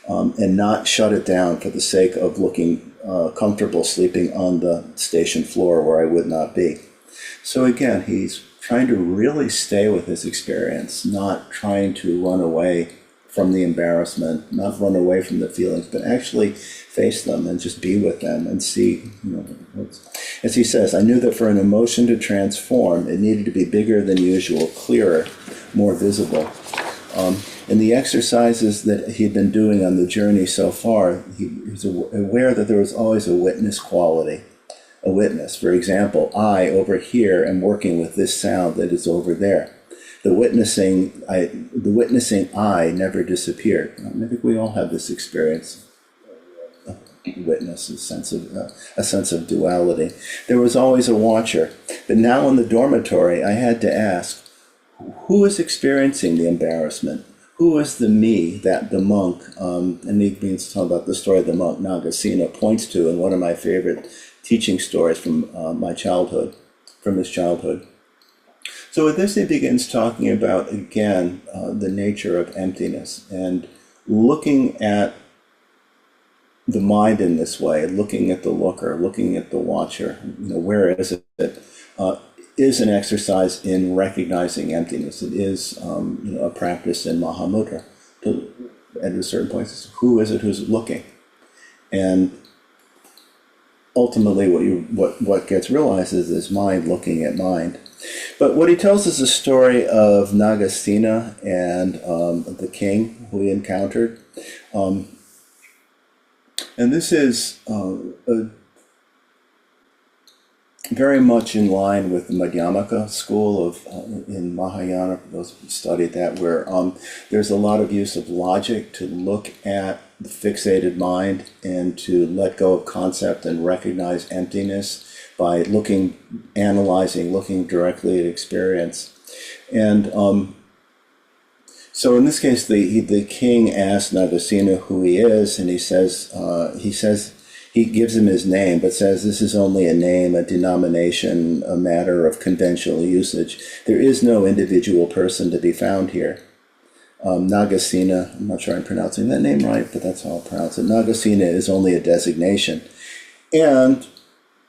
and not shut it down for the sake of looking comfortable sleeping on the station floor where I would not be. So again, he's trying to really stay with his experience, not trying to run away from the embarrassment, not run away from the feelings, but actually face them and just be with them and see, as he says, I knew that for an emotion to transform, it needed to be bigger than usual, clearer, more visible. In the exercises that he'd been doing on the journey so far, he was aware that there was always a witness quality. A witness, for example, I over here am working with this sound that is over there. The witnessing I never disappeared. I think we all have this experience. Witness, a sense of duality. There was always a watcher, but now in the dormitory, I had to ask, who is experiencing the embarrassment? Who is the me that the monk, and he means to talk about the story of the monk Nagasena points to in one of my favorite teaching stories from my childhood, from his childhood. So with this, he begins talking about, again, the nature of emptiness and looking at the mind in this way, looking at the looker, looking at the watcher, where is it? Is an exercise in recognizing emptiness. It is, a practice in Mahamudra. At a certain point, who is it who's looking? And ultimately, what gets realized is this mind looking at mind. But what he tells is a story of Nagasena and the king who he encountered. And this is very much in line with the Madhyamaka school of in Mahayana, for those who studied that, where there's a lot of use of logic to look at the fixated mind and to let go of concept and recognize emptiness by analyzing, looking directly at experience. And so in this case, the king asks Nagasena who he is, and he says he gives him his name, but says this is only a name, a denomination, a matter of conventional usage. There is no individual person to be found here. Nagasena, I'm not sure I'm pronouncing that name right, but that's how I'll pronounce it. Nagasena is only a designation. And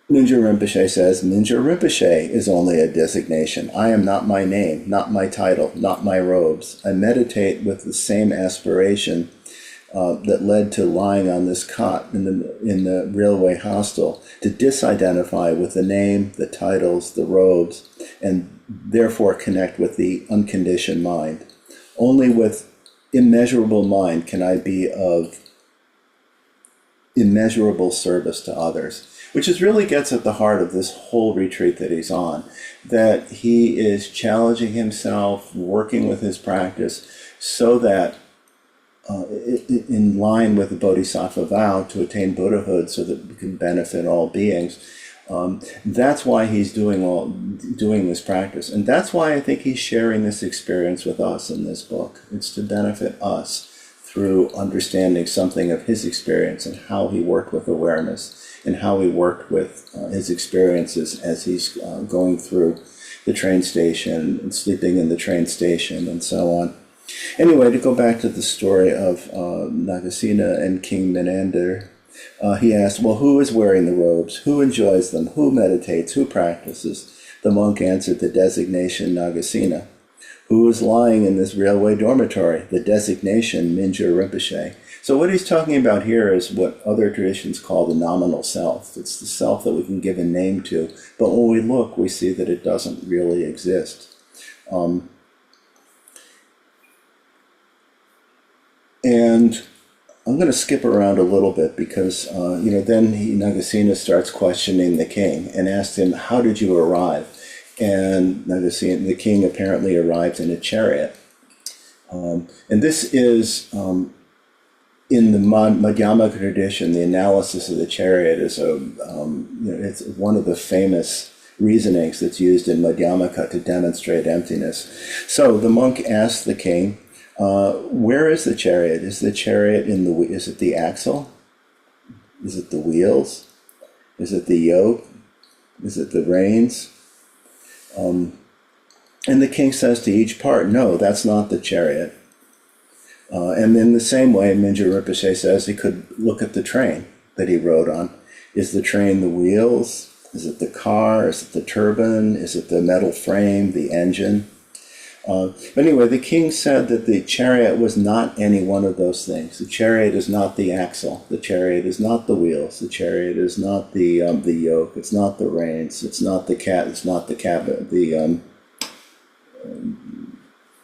Mingyur Rinpoche says, Mingyur Rinpoche is only a designation. I am not my name, not my title, not my robes. I meditate with the same aspiration that led to lying on this cot in the railway hostel, to disidentify with the name, the titles, the robes, and therefore connect with the unconditioned mind. Only with immeasurable mind can I be of immeasurable service to others, which really gets at the heart of this whole retreat that he's on, that he is challenging himself, working with his practice, so that in line with the Bodhisattva vow to attain Buddhahood so that we can benefit all beings. That's why he's doing this practice. And that's why I think he's sharing this experience with us in this book. It's to benefit us through understanding something of his experience and how he worked with awareness and how he worked with his experiences as he's going through the train station and sleeping in the train station and so on. Anyway, to go back to the story of Nagasena and King Menander, he asked, well, who is wearing the robes? Who enjoys them? Who meditates? Who practices? The monk answered the designation Nagasena. Who is lying in this railway dormitory? The designation Mingyur Rinpoche. So what he's talking about here is what other traditions call the nominal self. It's the self that we can give a name to, but when we look, we see that it doesn't really exist. And I'm going to skip around a little bit because, then Nagasena starts questioning the king and asks him, how did you arrive? And Nagasena, the king apparently arrived in a chariot. And this is, in the Madhyamaka tradition, the analysis of the chariot is it's one of the famous reasonings that's used in Madhyamaka to demonstrate emptiness. So the monk asked the king, where is the chariot? Is the chariot is it the axle? Is it the wheels? Is it the yoke? Is it the reins? And the king says to each part, no, that's not the chariot. And in the same way, Mingyur Rinpoche says he could look at the train that he rode on. Is the train the wheels? Is it the car? Is it the turbine? Is it the metal frame, the engine? But anyway, the king said that the chariot was not any one of those things. The chariot is not the axle. The chariot is not the wheels. The chariot is not the yoke. It's not the reins. It's not the cat. It's not the cabin.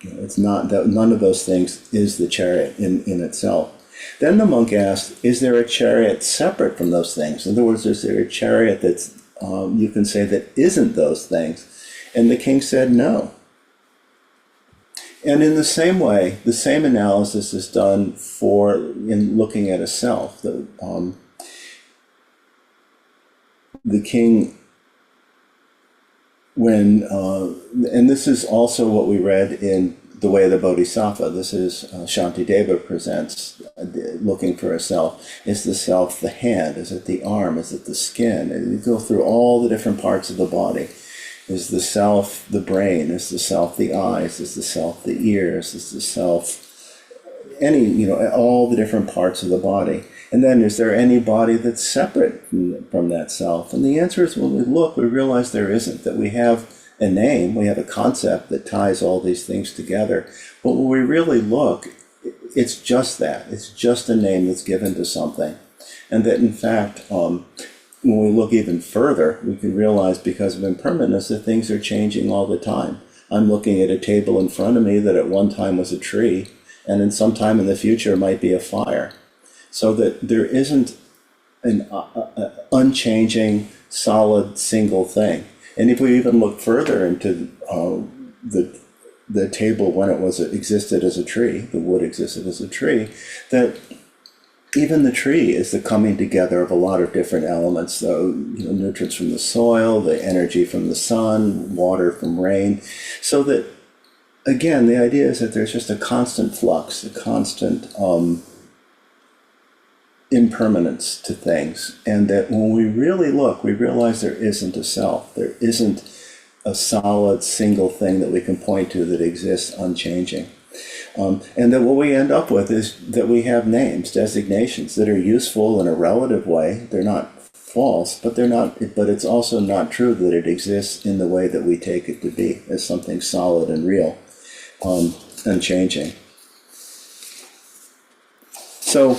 It's not that. None of those things is the chariot in itself. Then the monk asked, "Is there a chariot separate from those things? In other words, is there a chariot that's you can say that isn't those things?" And the king said, "No." And in the same way, the same analysis is done in looking at a self. The king, and this is also what we read in The Way of the Bodhisattva. This is Shantideva presents looking for a self. Is the self the hand? Is it the arm? Is it the skin? And you go through all the different parts of the body. Is the self the brain? Is the self the eyes? Is the self the ears? Is the self all the different parts of the body? And then is there any body that's separate from that self? And the answer is when we look, we realize there isn't, that we have a name, we have a concept that ties all these things together. But when we really look, it's just that. It's just a name that's given to something. And that in fact, when we look even further, we can realize because of impermanence that things are changing all the time. I'm looking at a table in front of me that at one time was a tree, and in some time in the future might be a fire. So that there isn't an unchanging, solid, single thing. And if we even look further into the table when it existed as a tree, the wood existed as a tree, that even the tree is the coming together of a lot of different elements. So, nutrients from the soil, the energy from the sun, water from rain. So that, again, the idea is that there's just a constant flux, a constant impermanence to things. And that when we really look, we realize there isn't a self. There isn't a solid single thing that we can point to that exists unchanging. And that what we end up with is that we have names, designations that are useful in a relative way. They're not false, but it's also not true that it exists in the way that we take it to be, as something solid and real, unchanging. So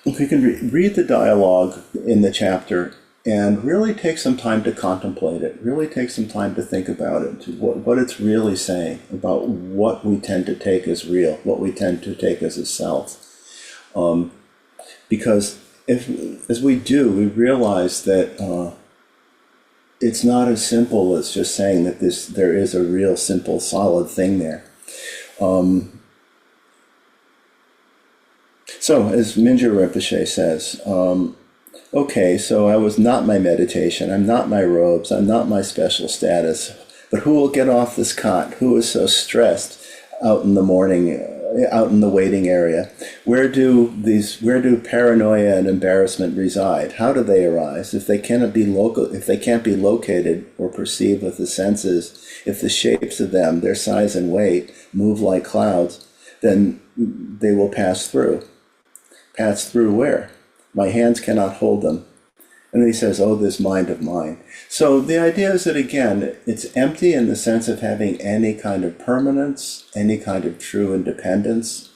if we can read the dialogue in the chapter and really take some time to contemplate it, really take some time to think about it, what it's really saying about what we tend to take as real, what we tend to take as a self. Because as we do, we realize that it's not as simple as just saying that there is a real, simple, solid thing there. So, as Mingyur Rinpoche says, okay, so I was not my meditation, I'm not my robes, I'm not my special status, but who will get off this cot? Who is so stressed out in the morning out in the waiting area. Where do paranoia and embarrassment reside? How do they arise? If they can't be located or perceived with the senses, if the shapes of them, their size and weight, move like clouds, then they will pass through. Pass through where? My hands cannot hold them. And then he says, oh, this mind of mine. So the idea is that, again, it's empty in the sense of having any kind of permanence, any kind of true independence.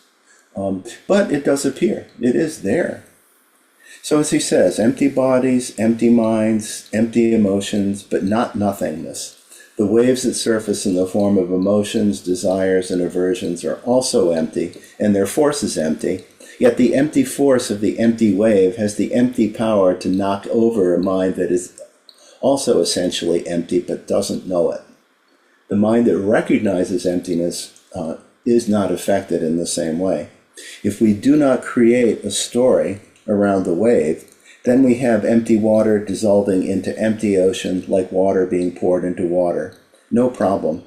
But it does appear. It is there. So as he says, empty bodies, empty minds, empty emotions, but not nothingness. The waves that surface in the form of emotions, desires, and aversions are also empty, and their force is empty. Yet the empty force of the empty wave has the empty power to knock over a mind that is also essentially empty but doesn't know it. The mind that recognizes emptiness is not affected in the same way. If we do not create a story around the wave, then we have empty water dissolving into empty ocean like water being poured into water. No problem.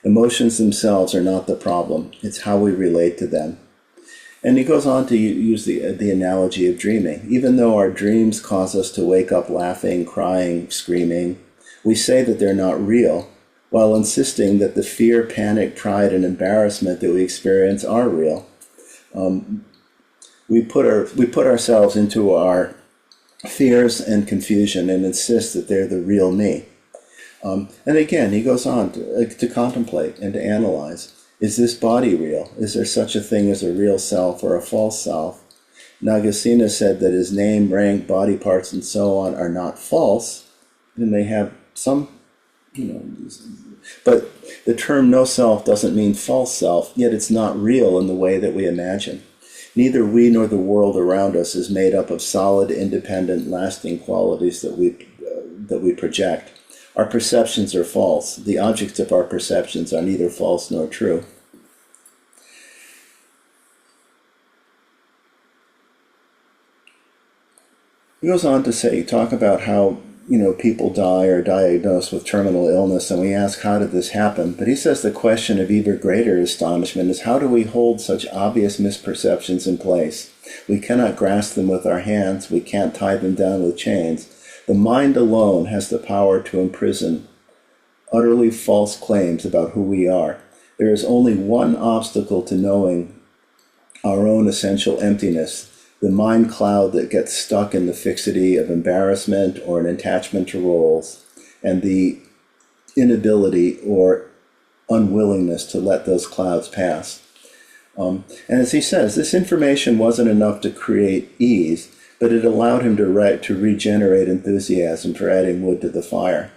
Emotions themselves are not the problem. It's how we relate to them. And he goes on to use the analogy of dreaming. Even though our dreams cause us to wake up laughing, crying, screaming, we say that they're not real, while insisting that the fear, panic, pride, and embarrassment that we experience are real. We put ourselves into our fears and confusion and insist that they're the real me. And again, he goes on to contemplate and to analyze. Is this body real? Is there such a thing as a real self or a false self? Nagasena said that his name, rank, body parts, and so on are not false, and they have some, but the term no self doesn't mean false self, yet it's not real in the way that we imagine. Neither we nor the world around us is made up of solid, independent, lasting qualities that we project. Our perceptions are false. The objects of our perceptions are neither false nor true. He goes on to talk about how, people die or diagnosed with terminal illness, and we ask, how did this happen? But he says the question of even greater astonishment is, how do we hold such obvious misperceptions in place? We cannot grasp them with our hands. We can't tie them down with chains. The mind alone has the power to imprison utterly false claims about who we are. There is only one obstacle to knowing our own essential emptiness, the mind cloud that gets stuck in the fixity of embarrassment or an attachment to roles, and the inability or unwillingness to let those clouds pass. And as he says, this information wasn't enough to create ease, but it allowed him to regenerate enthusiasm for adding wood to the fire.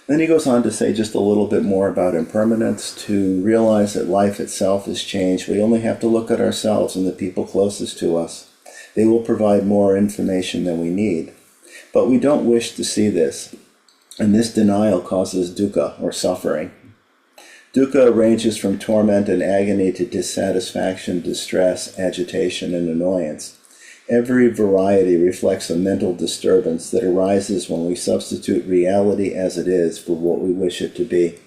Then he goes on to say just a little bit more about impermanence, to realize that life itself is change. We only have to look at ourselves and the people closest to us. They will provide more information than we need. But we don't wish to see this, and this denial causes dukkha, or suffering. Dukkha ranges from torment and agony to dissatisfaction, distress, agitation, and annoyance. Every variety reflects a mental disturbance that arises when we substitute reality as it is for what we wish it to be.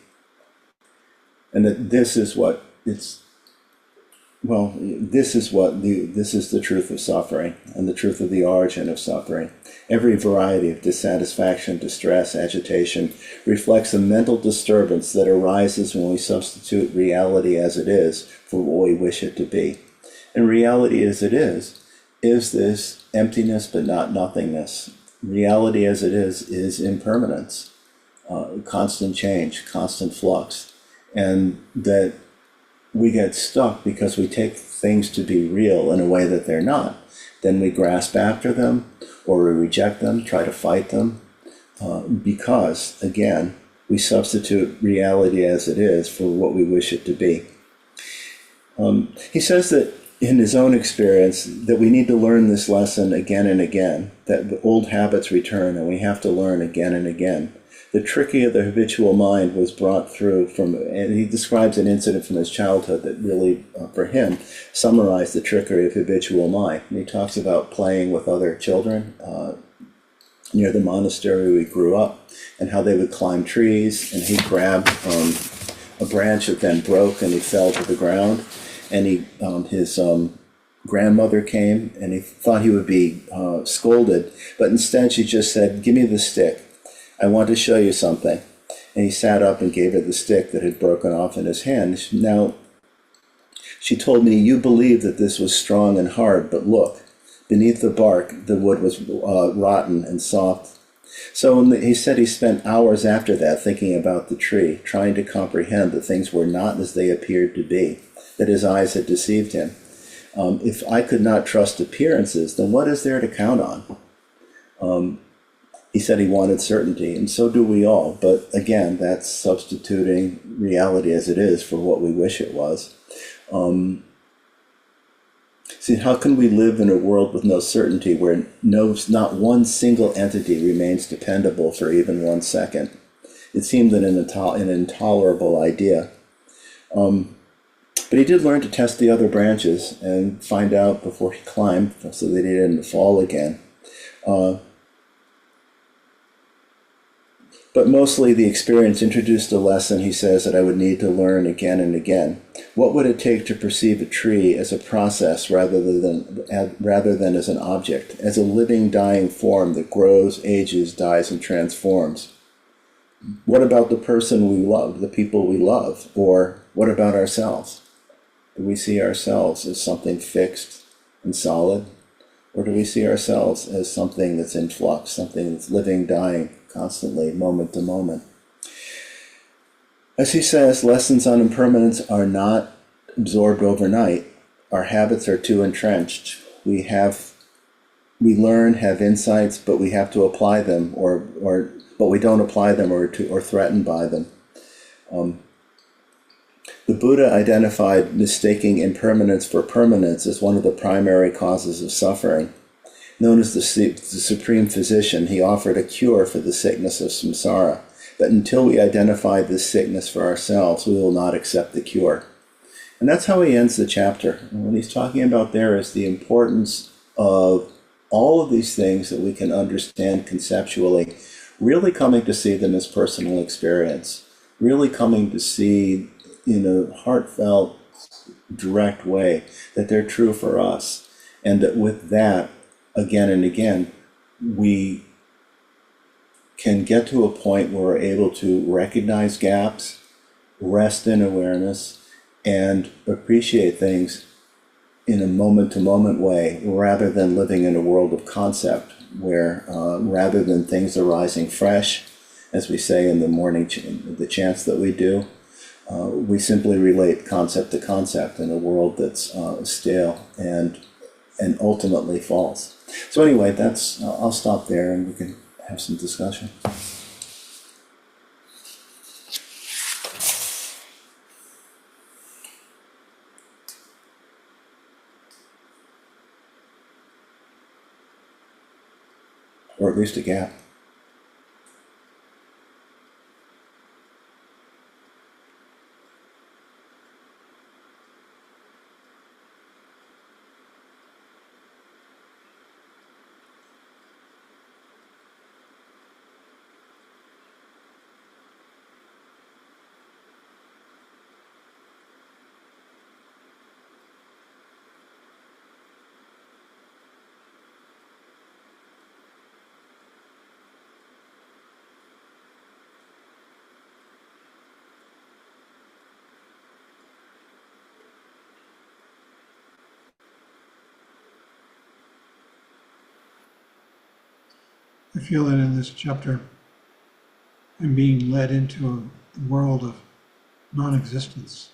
And that this is the truth of suffering and the truth of the origin of suffering. Every variety of dissatisfaction, distress, agitation reflects a mental disturbance that arises when we substitute reality as it is for what we wish it to be. And reality as it is this emptiness but not nothingness. Reality as it is impermanence, constant change, constant flux. And that we get stuck because we take things to be real in a way that they're not. Then we grasp after them, or we reject them, try to fight them, because, again, we substitute reality as it is for what we wish it to be. He says that in his own experience, that we need to learn this lesson again and again, that the old habits return and we have to learn again and again. The trickery of the habitual mind was brought through and he describes an incident from his childhood that really, for him, summarized the trickery of habitual mind. And he talks about playing with other children near the monastery where he grew up, and how they would climb trees, and he'd grab a branch that then broke and he fell to the ground, and his grandmother came, and he thought he would be scolded, but instead she just said, "Give me the stick. I want to show you something." And he sat up and gave her the stick that had broken off in his hand. Now, she told me, "You believed that this was strong and hard, but look, beneath the bark, the wood was rotten and soft." So he said he spent hours after that thinking about the tree, trying to comprehend that things were not as they appeared to be, that his eyes had deceived him. If I could not trust appearances, then what is there to count on? He said he wanted certainty, and so do we all. But again, that's substituting reality as it is for what we wish it was. See, how can we live in a world with no certainty where not one single entity remains dependable for even 1 second? It seemed an intolerable idea. But he did learn to test the other branches and find out before he climbed so that he didn't fall again. But mostly the experience introduced a lesson, he says, that I would need to learn again and again. What would it take to perceive a tree as a process rather than as an object, as a living, dying form that grows, ages, dies, and transforms? What about the person we love, the people we love? Or what about ourselves? Do we see ourselves as something fixed and solid? Or do we see ourselves as something that's in flux, something that's living, dying, constantly, moment to moment? As he says, lessons on impermanence are not absorbed overnight. Our habits are too entrenched. We learn, have insights, but we have to apply them, but we don't apply them or threatened by them. The Buddha identified mistaking impermanence for permanence as one of the primary causes of suffering. Known as the supreme physician, he offered a cure for the sickness of samsara. But until we identify this sickness for ourselves, we will not accept the cure. And that's how he ends the chapter. And what he's talking about there is the importance of all of these things that we can understand conceptually, really coming to see them as personal experience, really coming to see in a heartfelt, direct way that they're true for us. And that with that, again and again, we can get to a point where we're able to recognize gaps, rest in awareness, and appreciate things in a moment-to-moment way, rather than living in a world of concept, where rather than things arising fresh, as we say in the morning, the chants that we do, we simply relate concept to concept in a world that's stale and ultimately false. So anyway, I'll stop there and we can have some discussion. Or at least a gap. I feel that in this chapter, I'm being led into a world of non-existence,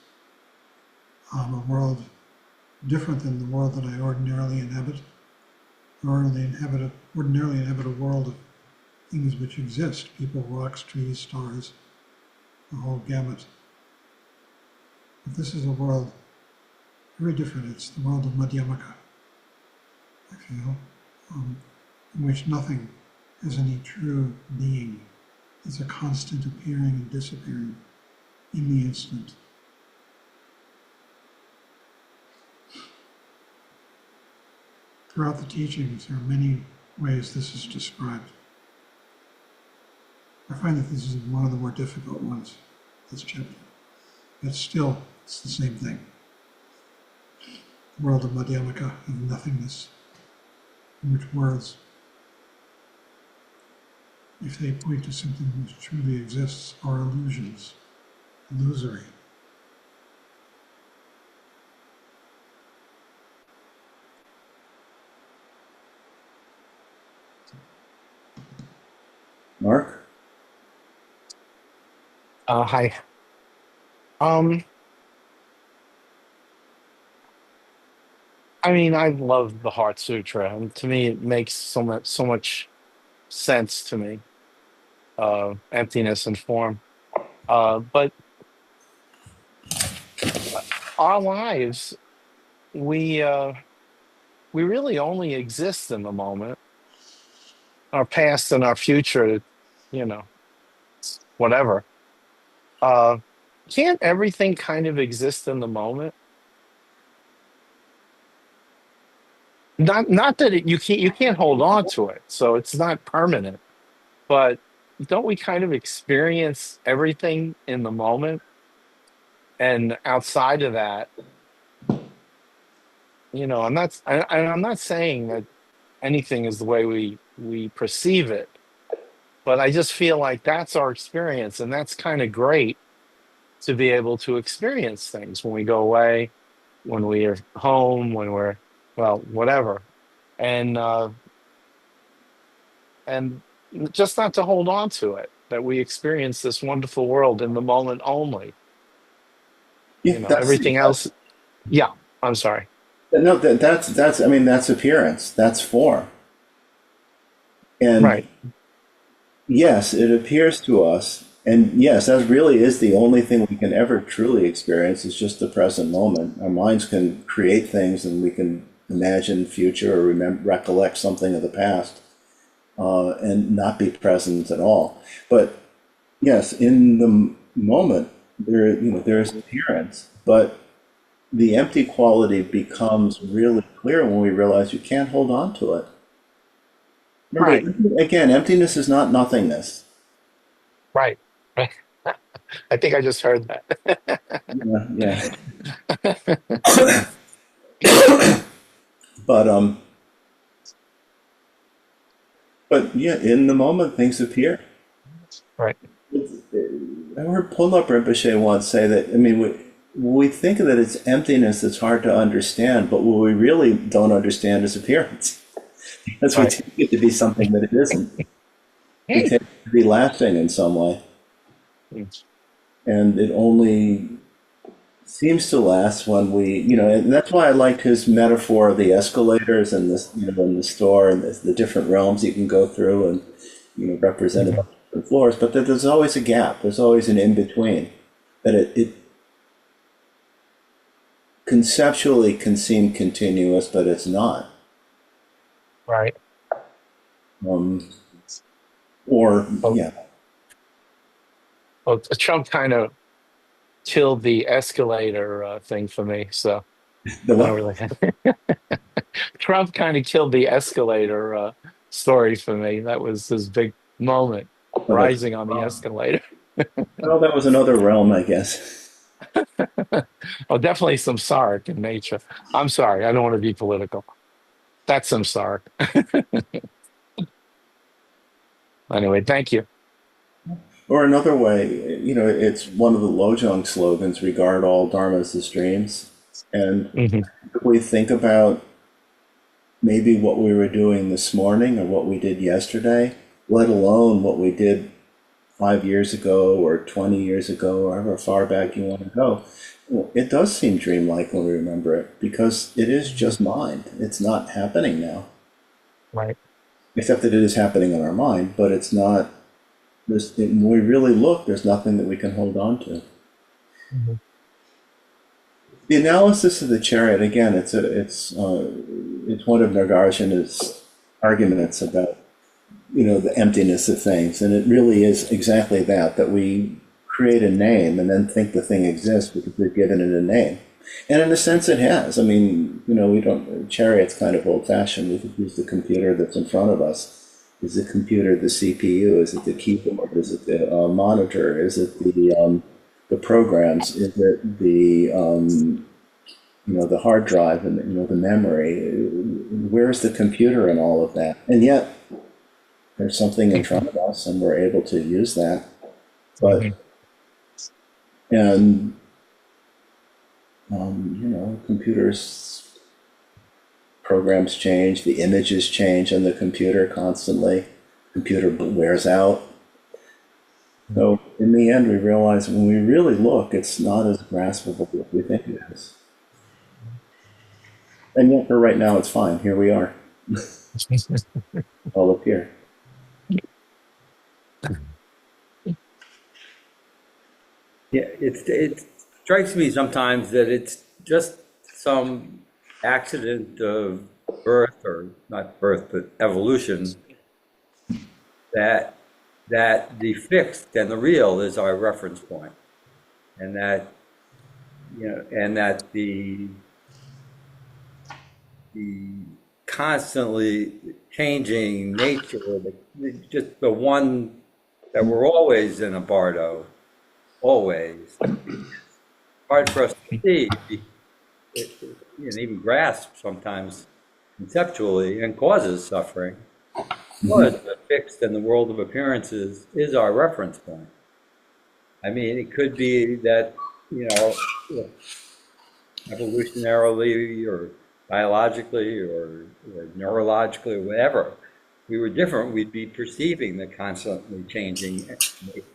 a world different than the world that I ordinarily inhabit. I ordinarily inhabit a world of things which exist: people, rocks, trees, stars, the whole gamut. But this is a world very different. It's the world of Madhyamaka, I feel, in which nothing has any true being. It's a constant appearing and disappearing in the instant. Throughout the teachings, there are many ways this is described. I find that this is one of the more difficult ones, this chapter. but still, it's the same thing. The world of Madhyamaka, of nothingness, in which words, if they point to something which truly exists, are illusions, illusory. Mark? Hi. Um, I mean, I love the Heart Sutra, and to me, it makes so much sense to me. Emptiness and form. But our lives, we we really only exist in the moment. Our past and our future, you know, whatever. Uh, can't everything kind of exist in the moment? Not that you can't hold on to it, so it's not permanent. But don't we kind of experience everything in the moment? And outside of that, I'm not saying that anything is the way we perceive it, but I just feel like that's our experience, and that's kind of great to be able to experience things when we go away, when we're home, when we're, well, whatever. And uh and just not to hold on to it, that we experience this wonderful world in the moment only. Yeah, Everything else. Yeah, I'm sorry. no, that's, I mean, that's appearance, that's form. And Right. yes, it appears to us, and yes, that really is the only thing we can ever truly experience is just the present moment. Our minds can create things, and we can imagine future or recollect something of the past, and not be present at all. But yes, in the moment, there is appearance, but the empty quality becomes really clear when we realize you can't hold on to it. Right. Remember, again, emptiness is not nothingness. Right. Right. I think I just heard that. Yeah, but yeah, in the moment, things appear. Right. I heard Punlap Rinpoche once say that, I mean, we think that it's emptiness that's hard to understand, but what we really don't understand is appearance. Because we Right. take it to be something that it isn't. We Hey. take it to be lasting in some way. And it only seems to last when and that's why I liked his metaphor of the escalators and this, in the store and the different realms you can go through and, represented by Mhm. different floors, but that there's always a gap, there's always an in between, that it conceptually can seem continuous, but it's not. Right. Um, or, Well, yeah, well, Trump kind of killed the escalator thing for me, so the I don't what? really. Trump kind of killed the escalator story for me. That was his big moment, Oh, the, rising on the escalator. well, that was another realm, I guess. Oh, definitely some Sark in nature. I'm sorry, I don't want to be political. That's some Sark. Anyway, thank you. Or another way, it's one of the Lojong slogans, regard all dharmas as dreams. And Hmm. if we think about maybe what we were doing this morning or what we did yesterday, let alone what we did 5 years ago or 20 years ago, or however far back you want to go, well, it does seem dreamlike when we remember it because it is just mind. It's not happening now, Right. except that it is happening in our mind, but it's not. When we really look, there's nothing that we can hold on to. Mhm. The analysis of the chariot, again, it's one of Nagarjuna's arguments about the emptiness of things, and it really is exactly that we create a name and then think the thing exists because we've given it a name. And in a sense, it has. I mean, we don't. Chariot's kind of old-fashioned. We could use the computer that's in front of us. Is the computer the CPU? Is it the keyboard? Is it the monitor? Is it the the programs? Is it the the hard drive and the memory? Where's the computer in all of that? And yet there's something in front of us, and we're able to use that. But and computers programs change, the images change on the computer constantly. Computer wears out. So in the end, we realize when we really look, it's not as graspable as we think it is. And yet, for right now, it's fine. Here we are. All up here. Yeah, it strikes me sometimes that it's just some accident of birth, or not birth, but evolution, that the fixed and the real is our reference point, and that the constantly changing nature, just the one that we're always in a bardo, always hard for us to see, and even grasp sometimes conceptually, and causes suffering. But the fixed and the world of appearances is our reference point. I mean, it could be that, evolutionarily or biologically or neurologically or whatever, we were different, we'd be perceiving the constantly changing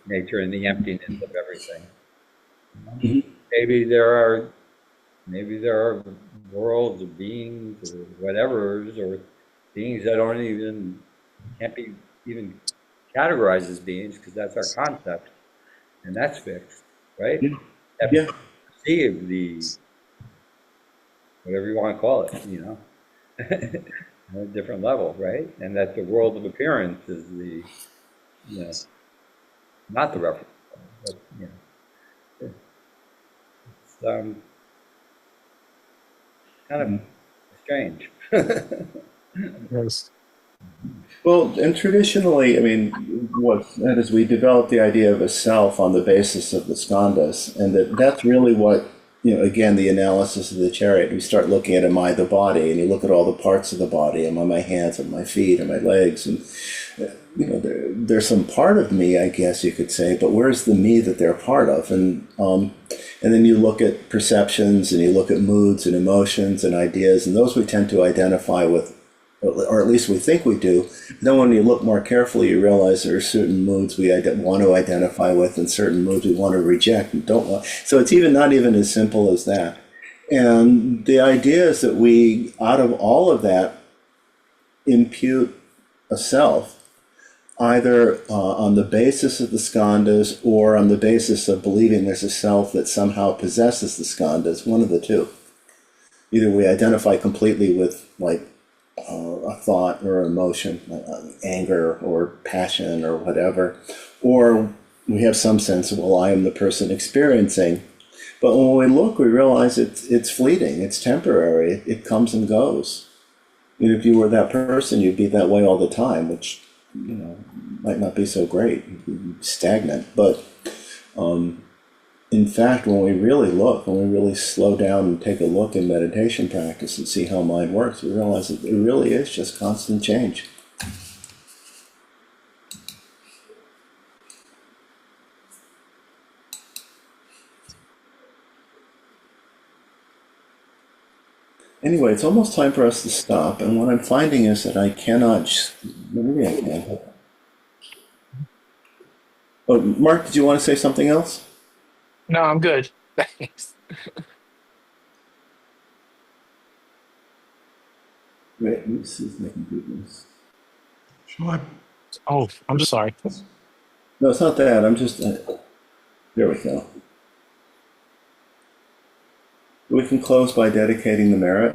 nature and the emptiness of everything. Maybe there are worlds of beings or whatever's, or beings that can't be even categorized as beings, because that's our concept, and that's fixed, right? Yeah. Perceive the, whatever you want to call it, on a different level, right? And that the world of appearance is the, not the reference, but, it's kind of strange. Yes. Well, and traditionally, I mean, that is, we developed the idea of a self on the basis of the skandhas, and that's really what, again, the analysis of the chariot. We start looking at, am I the body? And you look at all the parts of the body. Am I my hands and my feet and my legs? And, there's some part of me, I guess you could say, but where's the me that they're part of? And then you look at perceptions, and you look at moods and emotions and ideas, and those we tend to identify with, or at least we think we do. Then when you look more carefully, you realize there are certain moods we want to identify with, and certain moods we want to reject and don't want. So it's not even as simple as that. And the idea is that we, out of all of that, impute a self, either on the basis of the skandhas or on the basis of believing there's a self that somehow possesses the skandhas, one of the two. Either we identify completely with, like, a thought or emotion, anger or passion or whatever, or we have some sense of, well, I am the person experiencing. But when we look, we realize it's fleeting, it's temporary, it comes and goes. And if you were that person, you'd be that way all the time, which might not be so great, stagnant. But in fact, when we really look, when we really slow down and take a look in meditation practice and see how mind works, we realize that it really is just constant change. Anyway, it's almost time for us to stop, and what I'm finding is that I cannot, maybe I can. Oh, Mark, did you want to say something else? No, I'm good. Thanks. Wait, let me see if I can do this. Shall I? Oh, I'm sorry. No, it's not that, I'm just, there we go. We can close by dedicating the merit.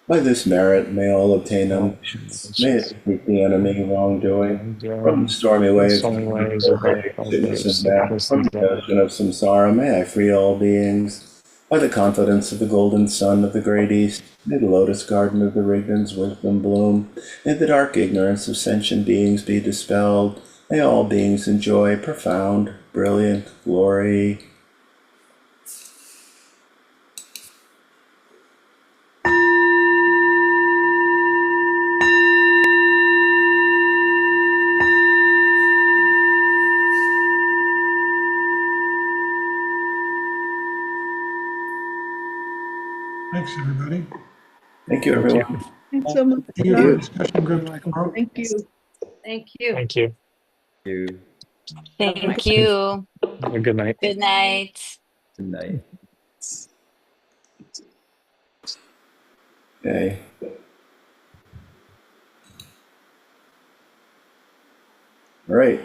By this merit, may all obtain omniscience. May it defeat the enemy wrongdoing. From the stormy waves of sickness and death, from the ocean of samsara, may I free all beings. By the confidence of the golden sun of the great east, may the lotus garden of the Rignans wisdom bloom, may the dark ignorance of sentient beings be dispelled, may all beings enjoy profound, brilliant glory. Thanks, everybody. Thank you, Thank you. everyone. Thanks so much. See you John. for discussion group tomorrow. Thank you. Thank you. Thank you. You, Thank you. Have a good night. Good night. good night. Okay. All right.